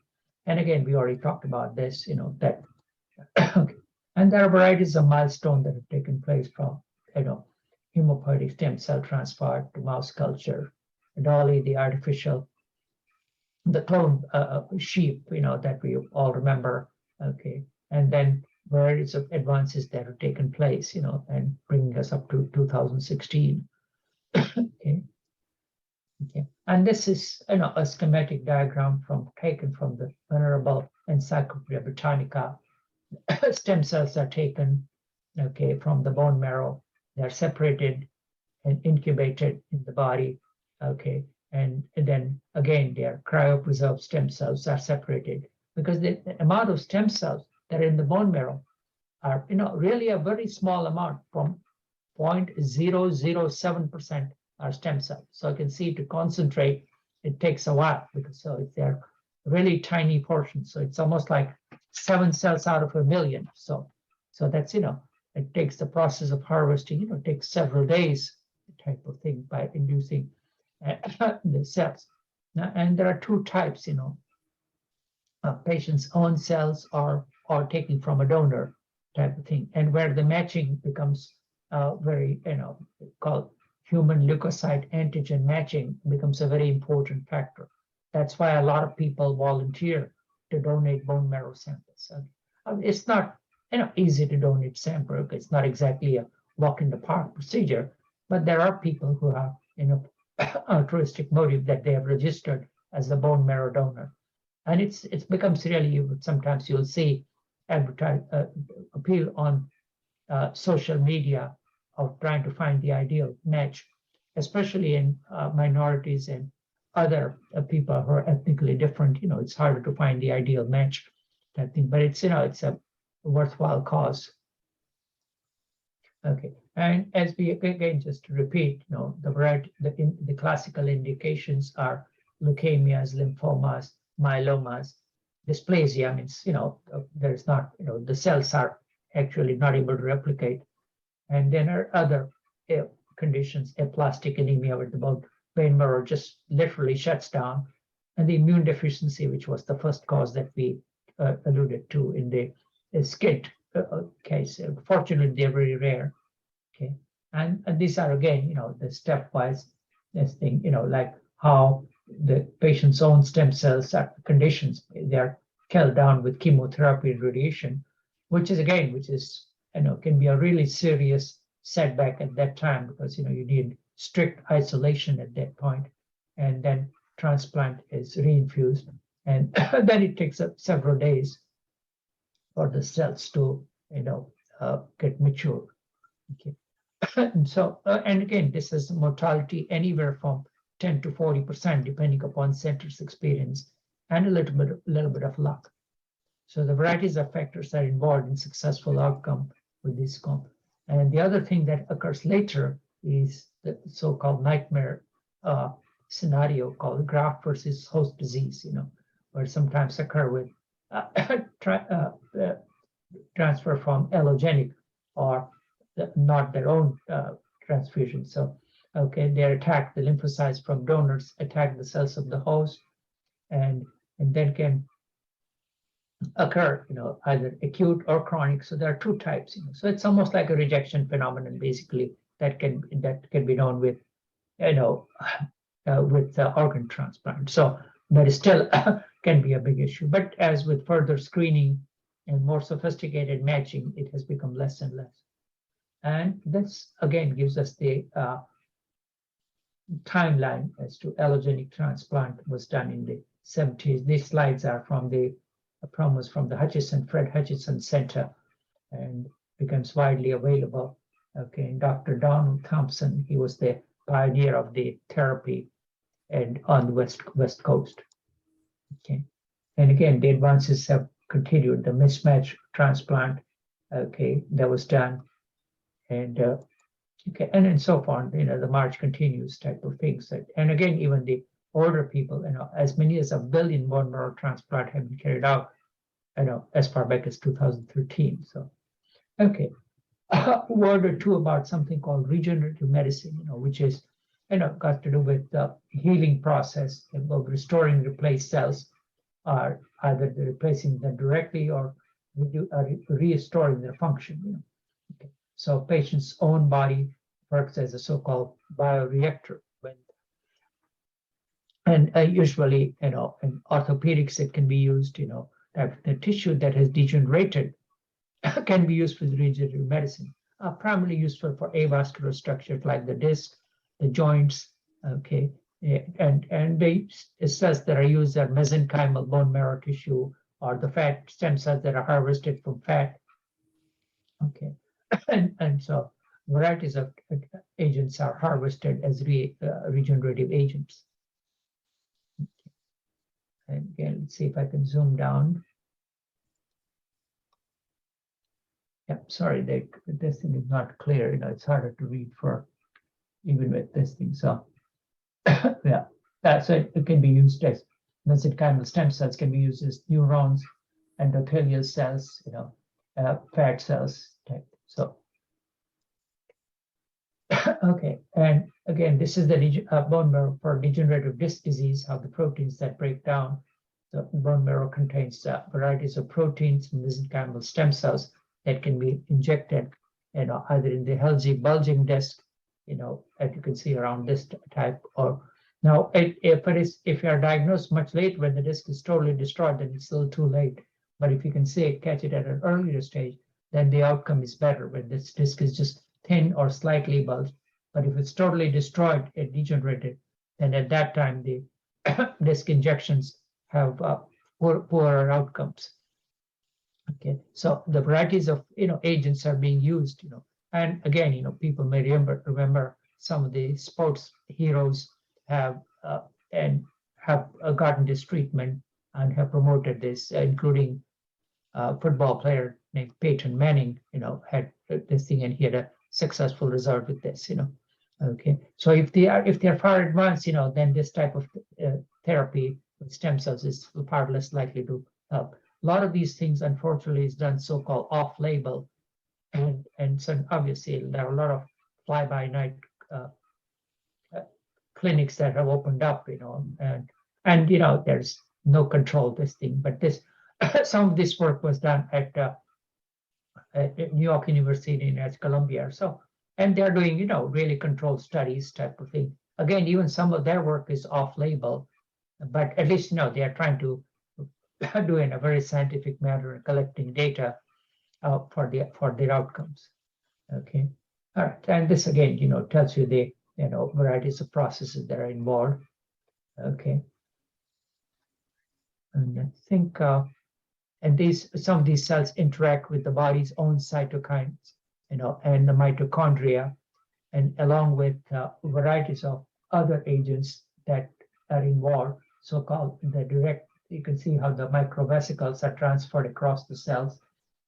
and again, we already talked about this, that, okay. And there are varieties of milestones that have taken place from, hematopoietic stem cell transfer to mouse culture, Dolly, the artificial, the clone sheep, that we all remember, okay, and then varieties of advances that have taken place, and bringing us up to 2016. Okay. And this is, a schematic diagram taken from the Venerable Encyclopedia Britannica. Stem cells are taken, okay, from the bone marrow. They're separated and incubated in the body, okay, and then again, their cryopreserved stem cells are separated because the amount of stem cells that are in the bone marrow are, really a very small amount, from 0.007% are stem cells. So you can see, to concentrate, it takes a while, because they're really tiny portions. So it's almost like 7 cells out of a million. So that's, it takes the process of harvesting, it takes several days type of thing by inducing the cells. Now, and there are 2 types, patient's own cells or taken from a donor type of thing, and where the matching becomes very, called human leukocyte antigen matching becomes a very important factor. That's why a lot of people volunteer to donate bone marrow samples. It's not, easy to donate sample. It's not exactly a walk in the park procedure, but there are people who have, altruistic motive that they have registered as a bone marrow donor, and it becomes really, sometimes you'll see appeal on social media of trying to find the ideal match, especially in minorities and other people who are ethnically different. It's harder to find the ideal match, that thing, but it's, it's a worthwhile cause. Okay, and as we, again, just to repeat, the variety, the classical indications are leukemias, lymphomas, myelomas. Dysplasia means, there's not, the cells are actually not able to replicate. And then are other conditions, aplastic anemia, where the bone marrow just literally shuts down, and the immune deficiency, which was the first cause that we alluded to in the SCID case. Fortunately, they're very rare. Okay, and these are, again, the stepwise this thing, like how the patient's own stem cells are conditions, they're killed down with chemotherapy and radiation, which is can be a really serious setback at that time, because you need strict isolation at that point, and then transplant is reinfused, and then it takes up several days for the cells to get mature. Okay. And so, and again, this is mortality anywhere from 10 to 40%, depending upon center's experience and a little bit of luck. So the varieties of factors are involved in successful outcome with this comp. And the other thing that occurs later is the so-called nightmare scenario called graft versus host disease, where sometimes occur with transfer from allogenic or not their own transfusion. So, okay, they attack the lymphocytes from donors, attack the cells of the host, and then can occur, either acute or chronic. So there are 2 types. So it's almost like a rejection phenomenon, basically, that can be known with, with organ transplant. So that is still can be a big issue. But as with further screening and more sophisticated matching, it has become less and less. And this again gives us the timeline as to allogenic transplant was done in the 70s. These slides are from the promos from the Fred Hutchinson Center, and becomes widely available. Okay, and Dr. Donald Thompson, he was the pioneer of the therapy and on the West Coast. Okay, and again, the advances have continued. The mismatch transplant, okay, that was done, and okay, and then so on. The march continues type of things. And again, even the older people, as many as 1 billion bone marrow transplant have been carried out, as far back as 2013. So, okay, a word or two about something called regenerative medicine, which is, got to do with the healing process of restoring replaced cells, or either replacing them directly or restoring their function. Okay. So patient's own body works as a so-called bioreactor. And usually, in orthopedics, it can be used, that the tissue that has degenerated can be used for regenerative medicine, primarily useful for avascular structures like the disc, the joints, okay, and they cells that are used are mesenchymal bone marrow tissue or the fat stem cells that are harvested from fat, okay, and so varieties of agents are harvested as regenerative agents. And again, let's see if I can zoom down. Yeah, sorry, this thing is not clear. It's harder to read for even with this thing. So yeah, so it can be used as mesenchymal stem cells can be used as neurons, endothelial cells, fat cells type. So okay, and again, this is the bone marrow for degenerative disc disease, how the proteins that break down. The bone marrow contains varieties of proteins, mesenchymal stem cells that can be injected, either in the healthy bulging disc, as you can see around this type, or now if you are diagnosed much later when the disc is totally destroyed, then it's still too late. But if you can catch it at an earlier stage, then the outcome is better when this disc is just thin or slightly bulged. But if it's totally destroyed and degenerated, then at that time the disc injections have poorer outcomes. Okay, so the varieties of agents are being used, and again, people may remember some of the sports heroes have gotten this treatment and have promoted this, including a football player named Peyton Manning, had this thing and he had a successful result with this, Okay, so if they are far advanced, then this type of therapy with stem cells is far less likely to help. A lot of these things, unfortunately, is done so-called off-label, and so obviously there are a lot of fly-by-night clinics that have opened up, and there's no control of this thing. But this some of this work was done at New York University and at Columbia, and they're doing really controlled studies type of thing. Again, even some of their work is off-label, but at least they are trying to do in a very scientific manner, collecting data for their outcomes. Okay, all right, and this again, tells you the varieties of processes that are involved. Okay, and I think and some of these cells interact with the body's own cytokines, and the mitochondria, and along with varieties of other agents that are involved, so-called the direct. You can see how the microvesicles are transferred across the cells,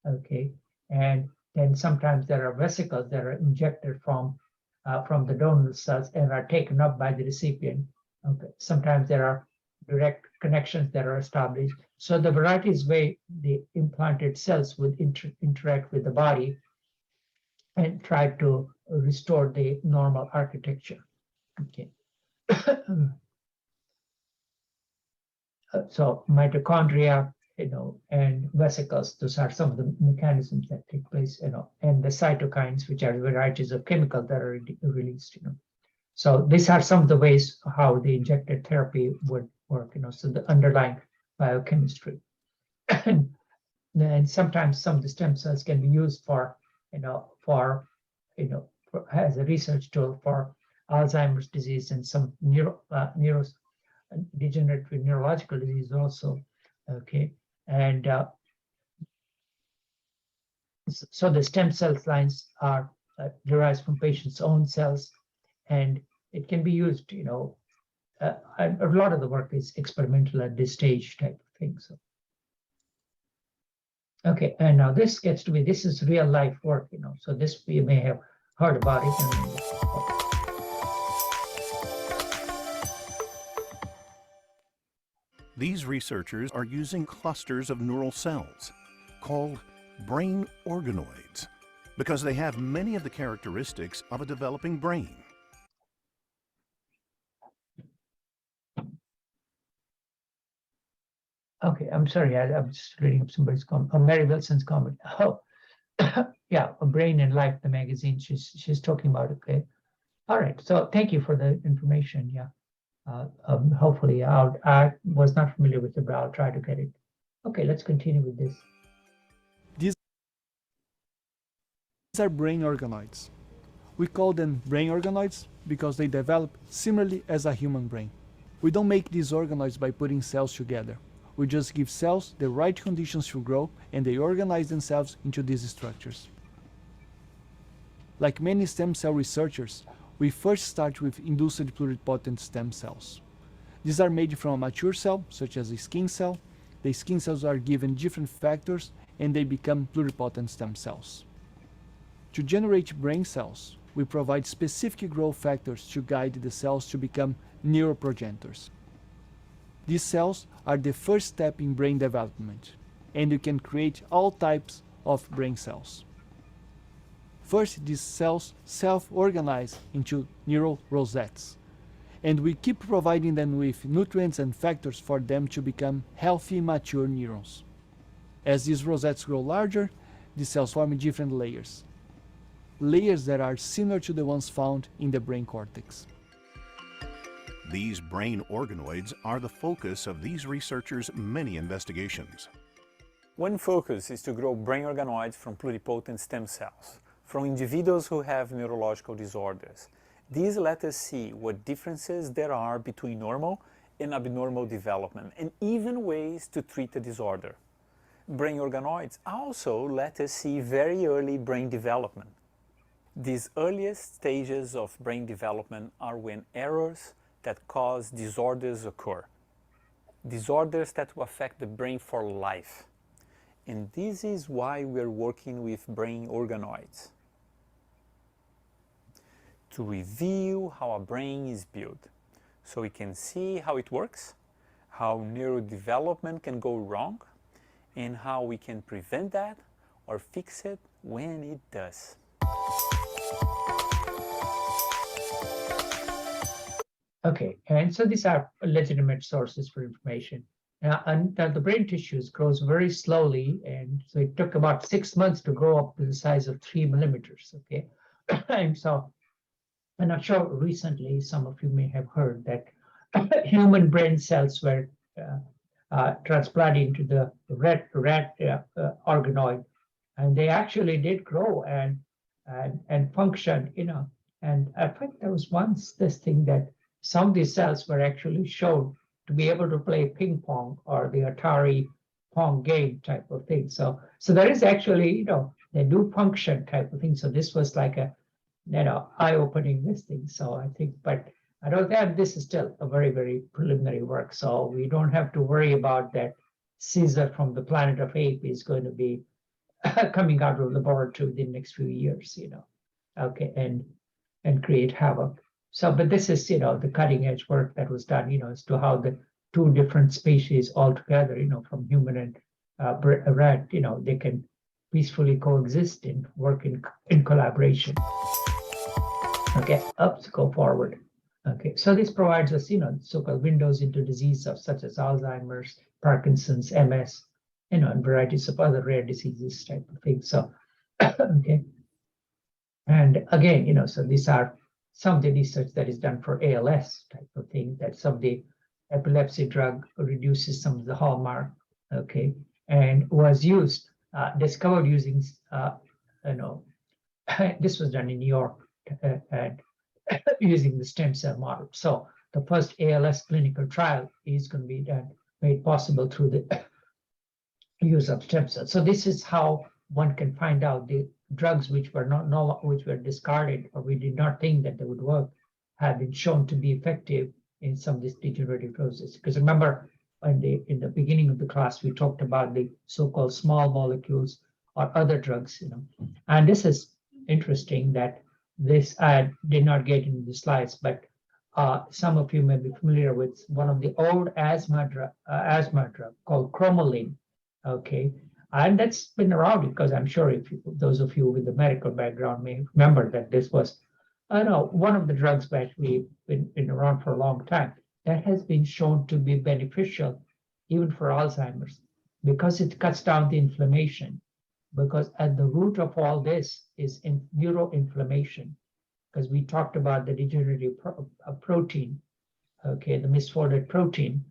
okay? And then sometimes there are vesicles that are injected from the donor cells and are taken up by the recipient, okay? Sometimes there are direct connections that are established. So the varieties way the implanted cells would interact with the body and try to restore the normal architecture, okay? So mitochondria, and vesicles, those are some of the mechanisms that take place, and the cytokines, which are varieties of chemicals that are released, So these are some of the ways how the injected therapy would work, so the underlying biochemistry. And sometimes some of the stem cells can be used for as a research tool for Alzheimer's disease and some degenerative neurological disease also, okay? And so the stem cell lines are derived from patients' own cells, and it can be used, a lot of the work is experimental at this stage type of thing. So, okay, and now this is real life work, so this you may have heard about it. These researchers are using clusters of neural cells called brain organoids because they have many of the characteristics of a developing brain. Okay, I'm sorry, I'm just reading up somebody's comment, Mary Wilson's comment. Oh, Yeah, A Brain and Life, the magazine she's talking about. Okay. All right. So thank you for the information. Yeah. Hopefully I was not familiar with it, but I'll try to get it. Okay, let's continue with this. These are brain organoids. We call them brain organoids because they develop similarly as a human brain. We don't make these organoids by putting cells together. We just give cells the right conditions to grow, and they organize themselves into these structures. Like many stem cell researchers, we first start with induced pluripotent stem cells. These are made from a mature cell, such as a skin cell. The skin cells are given different factors and they become pluripotent stem cells. To generate brain cells, we provide specific growth factors to guide the cells to become neuroprogenitors. These cells are the first step in brain development, and you can create all types of brain cells. First, these cells self-organize into neural rosettes, and we keep providing them with nutrients and factors for them to become healthy, mature neurons. As these rosettes grow larger, the cells form different layers that are similar to the ones found in the brain cortex. These brain organoids are the focus of these researchers' many investigations. One focus is to grow brain organoids from pluripotent stem cells, from individuals who have neurological disorders. These let us see what differences there are between normal and abnormal development, and even ways to treat the disorder. Brain organoids also let us see very early brain development. These earliest stages of brain development are when errors that cause disorders occur. Disorders that will affect the brain for life. And this is why we're working with brain organoids. To review how a brain is built, so we can see how it works, how neurodevelopment can go wrong, and how we can prevent that or fix it when it does. Okay, and so these are legitimate sources for information. And the brain tissues grows very slowly, and so it took about 6 months to grow up to the size of 3 millimeters. Okay, and so I'm not sure recently some of you may have heard that human brain cells were transplanted into the rat organoid, and they actually did grow and function. And I think there was once this thing that some of these cells were actually shown to be able to play ping pong or the Atari Pong game type of thing. So there is actually, they do function type of thing. So this was like a, eye-opening this thing. So I think, but I don't think this is still a very, very preliminary work. So we don't have to worry about that Caesar from the Planet of Ape is going to be coming out of the laboratory within the next few years, okay, and create havoc. So, but this is, the cutting edge work that was done, as to how the two different species altogether, from human and rat, they can peacefully coexist and work in collaboration. Okay, go forward. Okay, so this provides us, so-called windows into disease of such as Alzheimer's, Parkinson's, MS, and varieties of other rare diseases type of things. So, okay. And again, so these are some of the research that is done for ALS type of thing, that some of the epilepsy drug reduces some of the hallmark, okay, and was used, discovered using, this was done in New York, and using the stem cell model. So the first ALS clinical trial is going to be made possible through the use of stem cells. So this is how one can find out the drugs which were which were discarded or we did not think that they would work have been shown to be effective in some of these degenerative processes. Because remember, in the beginning of the class, we talked about the so-called small molecules or other drugs, And this is interesting that this I did not get into the slides, but some of you may be familiar with one of the old asthma drug called cromolyn. Okay. And that's been around because I'm sure those of you with the medical background may remember that this was, one of the drugs that we've been around for a long time that has been shown to be beneficial even for Alzheimer's because it cuts down the inflammation. because at the root of all this is in neuroinflammation, because we talked about the degenerative protein, okay, the misfolded protein,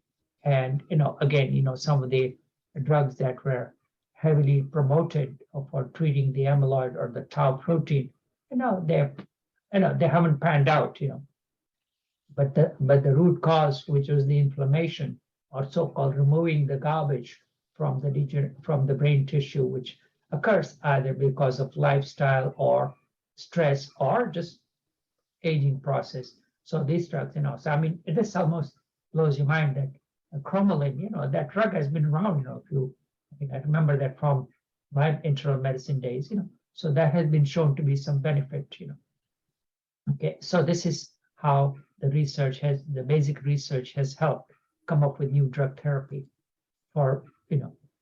and again, some of the drugs that were heavily promoted for treating the amyloid or the tau protein, they haven't panned out, but the root cause, which was the inflammation, or so-called removing the garbage from the brain tissue, which occurs either because of lifestyle or stress or just aging process. So these drugs, so I mean, this almost blows your mind that cromolyn, that drug has been around, I think I remember that from my internal medicine days, so that has been shown to be some benefit, Okay, so this is how the basic research has helped come up with new drug therapy for,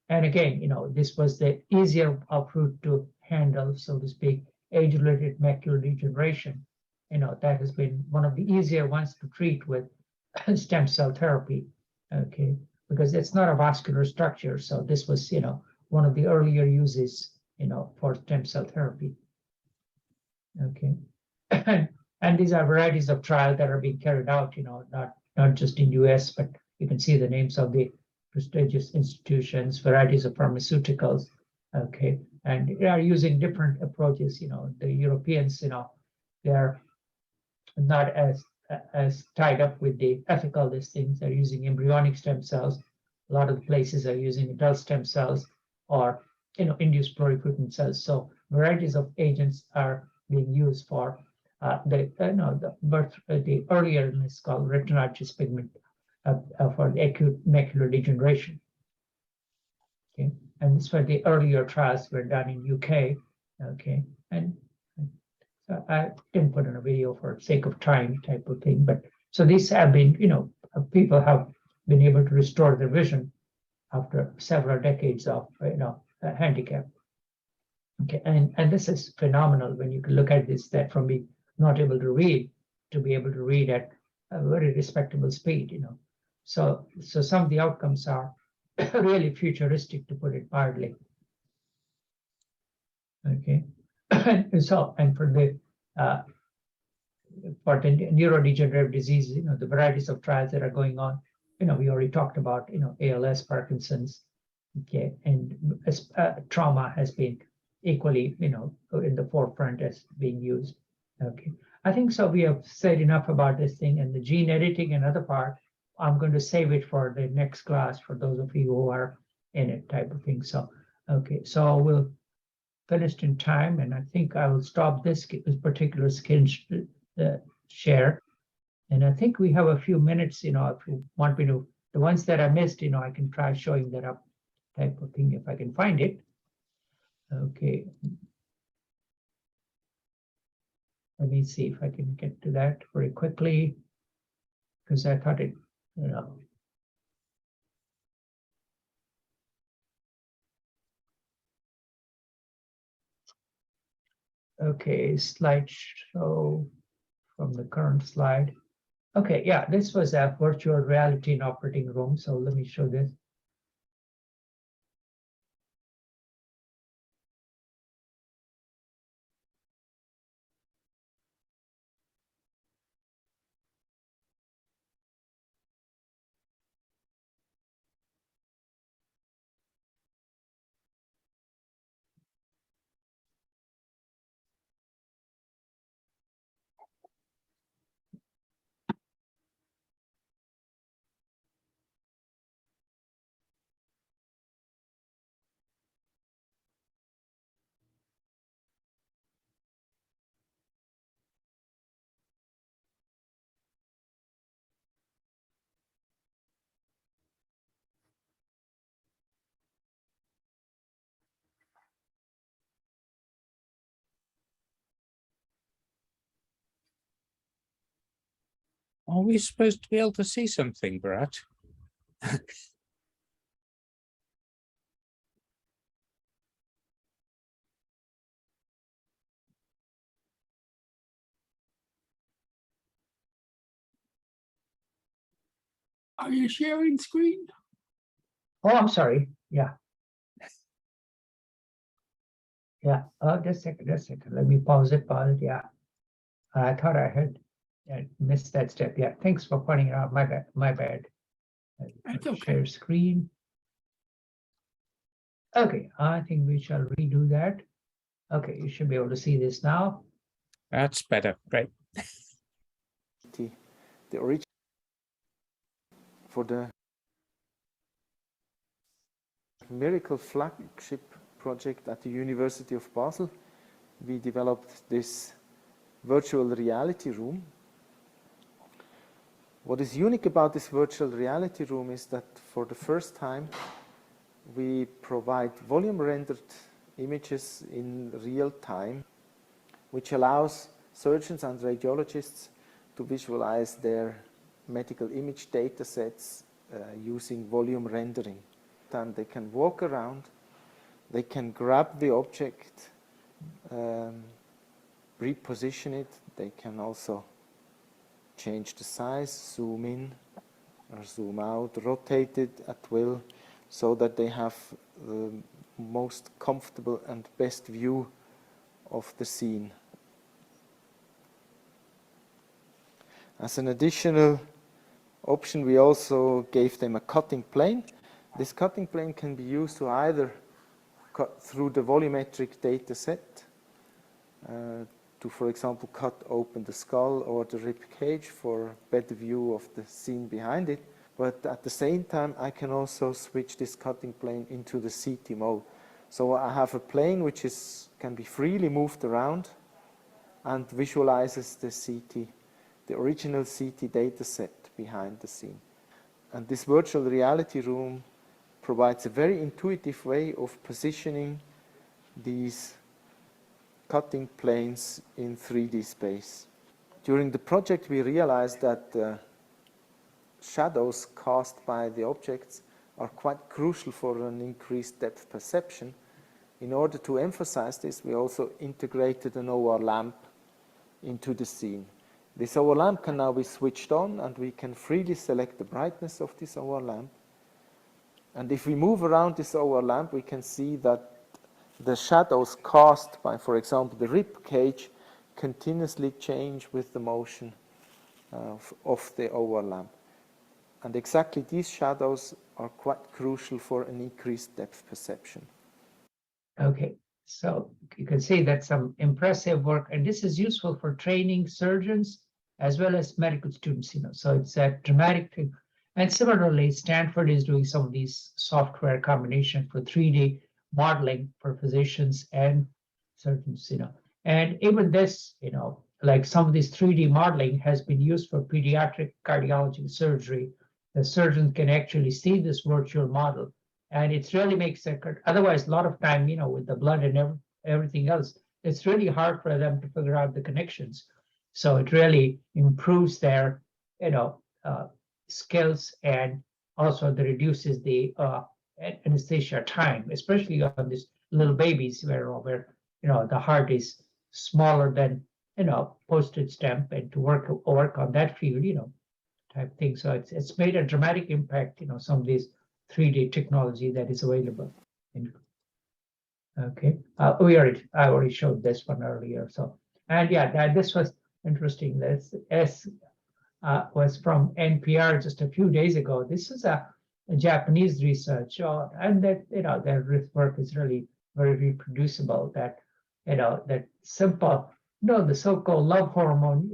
and again, this was the easier route to handle, so to speak, age-related macular degeneration. That has been one of the easier ones to treat with stem cell therapy, okay, because it's not a vascular structure. So this was, one of the earlier uses, for stem cell therapy. Okay, and these are varieties of trials that are being carried out, not just in US, but you can see the names of the prestigious institutions, varieties of pharmaceuticals, okay, and they are using different approaches. The Europeans, they're not as tied up with the ethical these things. They're using embryonic stem cells. A lot of the places are using adult stem cells or induced pluripotent cells. So varieties of agents are being used for the earlier illness called retinitis pigmentosa for the acute macular degeneration. Okay, and this were the earlier trials were done in UK. Okay, and so I didn't put in a video for sake of time type of thing, but so these have been, people have been able to restore their vision after several decades of, handicap. Okay, and this is phenomenal when you can look at this, that from being not able to read to be able to read at a very respectable speed, So some of the outcomes are really futuristic, to put it mildly. Okay, and for the neurodegenerative diseases, the varieties of trials that are going on, we already talked about, ALS, Parkinson's, okay, and trauma has been equally, in the forefront as being used. Okay, I think so. We have said enough about this thing, and the gene editing and other part, I'm going to save it for the next class for those of you who are in it, type of thing. So, okay, so we'll finished in time, and I think I will stop this particular screen share. And I think we have a few minutes, if you want me to, the ones that I missed, I can try showing that up type of thing if I can find it. Okay. Let me see if I can get to that very quickly, because I thought it, Okay, slideshow from the current slide. Okay, yeah, this was a virtual reality in operating room. So let me show this. Are we supposed to be able to see something, Brad? Are you sharing screen? Oh, I'm sorry. Yeah. Yeah, just a second, let me pause it, yeah. I thought I had missed that step, yeah, thanks for pointing it out, my bad. That's okay. Share screen. Okay, I think we shall redo that. Okay, you should be able to see this now. That's better. Great. The origin for the Miracle flagship project at the University of Basel, we developed this virtual reality room. What is unique about this virtual reality room is that for the first time we provide volume rendered images in real time, which allows surgeons and radiologists to visualize their medical image data sets using volume rendering. And they can walk around, they can grab the object, reposition it, they can also change the size, zoom in or zoom out, rotate it at will, so that they have the most comfortable and best view of the scene. As an additional option, we also gave them a cutting plane. This cutting plane can be used to either cut through the volumetric data set, to, for example, cut open the skull or the rib cage for a better view of the scene behind it. But at the same time, I can also switch this cutting plane into the CT mode. So I have a plane which can be freely moved around and visualizes the CT, the original CT data set behind the scene. And this virtual reality room provides a very intuitive way of positioning these cutting planes in 3D space. During the project, we realized that shadows cast by the objects are quite crucial for an increased depth perception. In order to emphasize this, we also integrated an OR lamp into the scene. This OR lamp can now be switched on, and we can freely select the brightness of this OR lamp. And if we move around this OR lamp, we can see that the shadows cast by, for example, the rib cage continuously change with the motion of the OR lamp. And exactly these shadows are quite crucial for an increased depth perception. Okay, so you can see that's some impressive work, and this is useful for training surgeons as well as medical students, so it's a dramatic thing. And similarly, Stanford is doing some of these software combination for 3D modeling for physicians and surgeons, And even this, like some of this 3D modeling has been used for pediatric cardiology surgery. The surgeon can actually see this virtual model, and it really makes it, otherwise a lot of time, with the blood and everything else, it's really hard for them to figure out the connections. So it really improves their, skills, and also reduces the anesthesia time, especially on these little babies where the heart is smaller than postage stamp, and to work on that field, type thing. So it's made a dramatic impact, some of these 3D technology that is available. Okay, I already showed this one earlier. So, and yeah, this was interesting. This was from NPR just a few days ago. This is a Japanese research, and that their work is really very reproducible. That that simple, the so-called love hormone,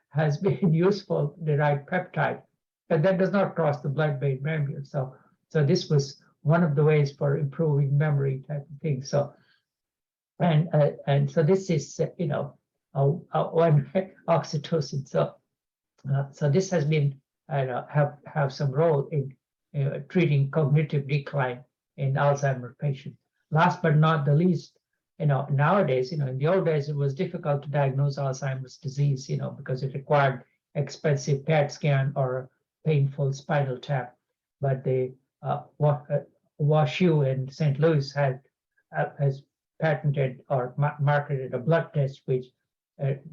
has been useful, the right peptide, but that does not cross the blood-brain barrier. So this was one of the ways for improving memory type of thing. So, and so this is one oxytocin. So this has been have some role in treating cognitive decline in Alzheimer's patients. Last but not the least, nowadays, in the old days, it was difficult to diagnose Alzheimer's disease, because it required expensive PET scan or a painful spinal tap. But the WashU in St. Louis has patented or marketed a blood test which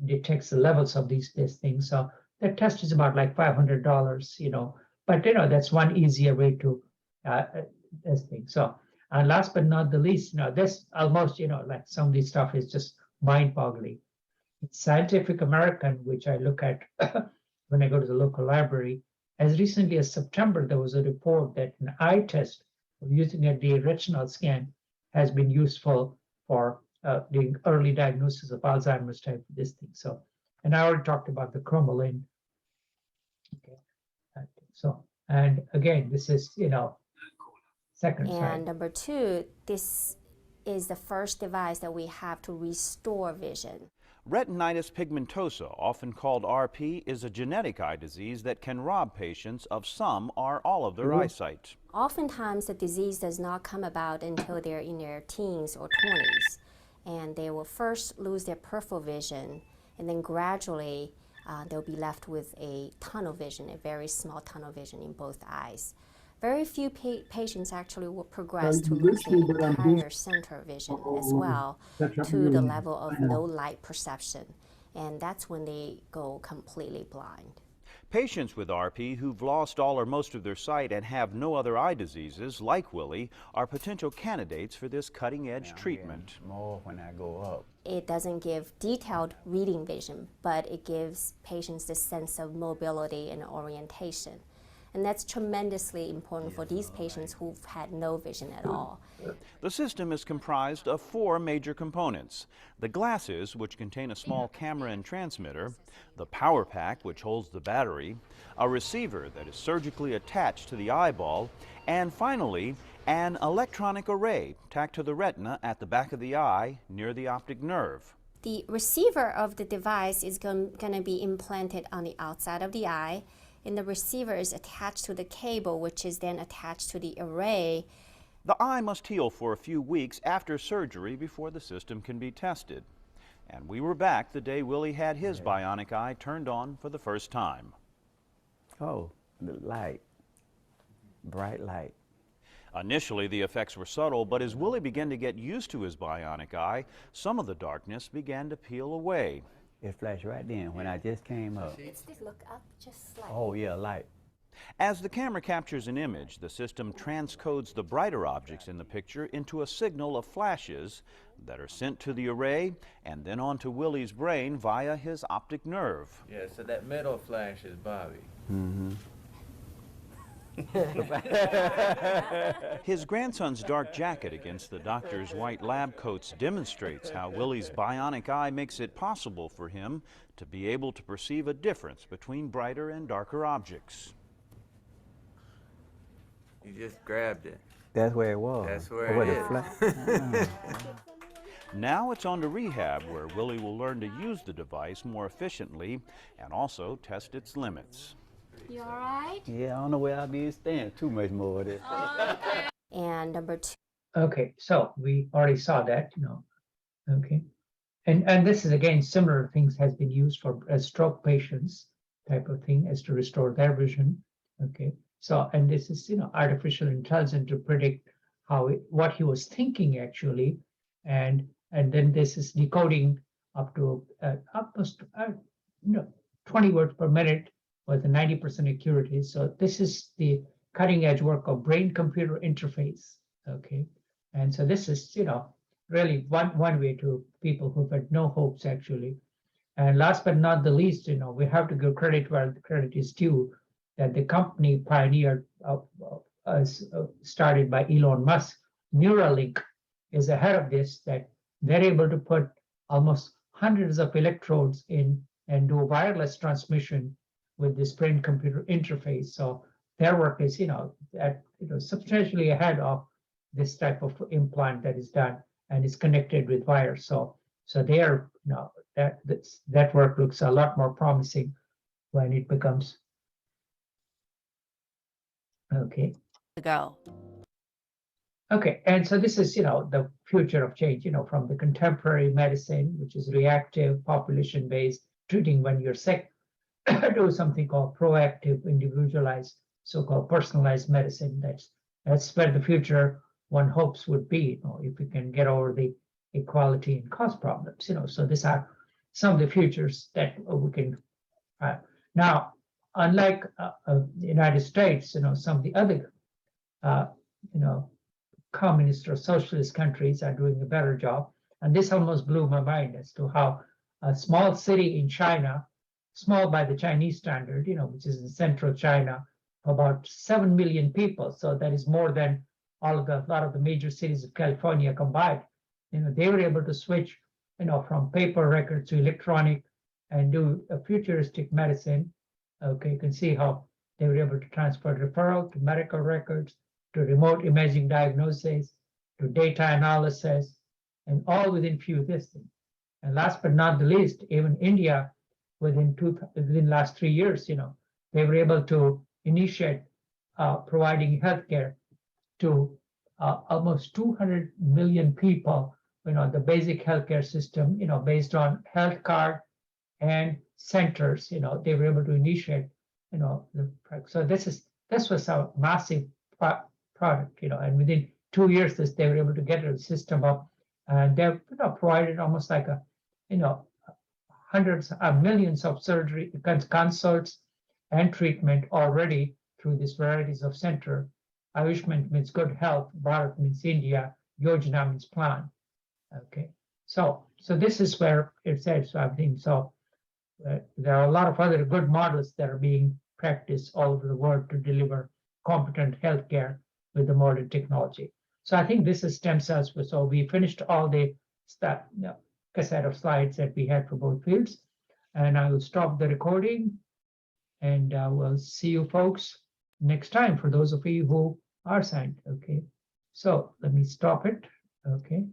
detects the levels of these things. So that test is about like $500, but that's one easier way to test things. So And last but not the least, this almost, like some of this stuff is just mind-boggling. Scientific American, which I look at when I go to the local library, as recently as September, there was a report that an eye test using the retinal scan has been useful for doing early diagnosis of Alzheimer's type of this thing. So, and I already talked about the chromalin. Okay, so, and again, this is, second. And number two, this is the first device that we have to restore vision. Retinitis pigmentosa, often called RP, is a genetic eye disease that can rob patients of some or all of their eyesight. Oftentimes, the disease does not come about until they're in their teens or 20s, and they will first lose their peripheral vision, and then gradually they'll be left with a tunnel vision, a very small tunnel vision in both eyes. Very few patients actually will progress to losing entire center vision as well, to the level of no light perception, and that's when they go completely blind. Patients with RP who've lost all or most of their sight and have no other eye diseases, like Willie, are potential candidates for this cutting-edge treatment. More when I go up. It doesn't give detailed reading vision, but it gives patients this sense of mobility and orientation. And that's tremendously important for these patients who've had no vision at all. The system is comprised of 4 major components: the glasses, which contain a small camera and transmitter, the power pack, which holds the battery, a receiver that is surgically attached to the eyeball, and finally, an electronic array tacked to the retina at the back of the eye near the optic nerve. The receiver of the device is going to be implanted on the outside of the eye, and the receiver is attached to the cable, which is then attached to the array. The eye must heal for a few weeks after surgery before the system can be tested. And we were back the day Willie had his bionic eye turned on for the first time. Oh, the light, bright light. Initially, the effects were subtle, but as Willie began to get used to his bionic eye, some of the darkness began to peel away. It flashed right then when I just came up. Let's just look up just slightly. Oh yeah, light. As the camera captures an image, the system transcodes the brighter objects in the picture into a signal of flashes that are sent to the array and then onto Willie's brain via his optic nerve. Yeah, so that middle flash is Bobby. Mm-hmm. His grandson's dark jacket against the doctor's white lab coats demonstrates how Willie's bionic eye makes it possible for him to be able to perceive a difference between brighter and darker objects. You just grabbed it. That's where it was. That's where it is. Now it's on to rehab, where Willie will learn to use the device more efficiently and also test its limits. You all right? Yeah, I don't know where I'll be staying too much more of this. Okay. And number 2. Okay, so we already saw that, okay. And this is, again, similar things has been used for stroke patients type of thing as to restore their vision, okay. So, and this is, artificial intelligence to predict what he was thinking actually, and then this is decoding up to almost 20 words per minute with a 90% accuracy. So this is the cutting edge work of brain-computer interface, okay? And so this is, really one way to people who've had no hopes actually. And last but not the least, we have to give credit where the credit is due, that the company pioneered, started by Elon Musk, Neuralink, is ahead of this, that they're able to put almost hundreds of electrodes in and do wireless transmission with this brain-computer interface. So their work is, substantially ahead of this type of implant that is done and is connected with wires. So they are, that work looks a lot more promising when it becomes okay. Go. Okay, and so this is, the future of change, from the contemporary medicine, which is reactive, population-based, treating when you're sick, do something called proactive, individualized, so-called personalized medicine. That's where the future one hopes would be, if we can get over the equality and cost problems. So these are some of the futures that we can. Now, unlike the United States, some of the other, communist or socialist countries are doing a better job. And this almost blew my mind as to how a small city in China, small by the Chinese standard, which is in central China, about 7 million people. So that is more than a lot of the major cities of California combined. They were able to switch, from paper records to electronic and do a futuristic medicine. Okay, you can see how they were able to transfer referral to medical records, to remote imaging diagnosis, to data analysis, and all within few distance. And last but not the least, even India, within last 3 years, they were able to initiate providing healthcare to almost 200 million people. The basic healthcare system, based on health card and centers. They were able to initiate. So this was a massive product. And within 2 years, they were able to get a system up, and they've provided almost like hundreds of millions of surgery consults and treatment already through these varieties of center. Ayushman means good health, Bharat means India, Yojana means plan. Okay, so this is where it says, so I think so. There are a lot of other good models that are being practiced all over the world to deliver competent healthcare with the modern technology. So I think this is stem cells. So we finished all the cassette of slides that we had for both fields, and I will stop the recording, and we'll see you folks next time for those of you who are signed. Okay, so let me stop it. Okay.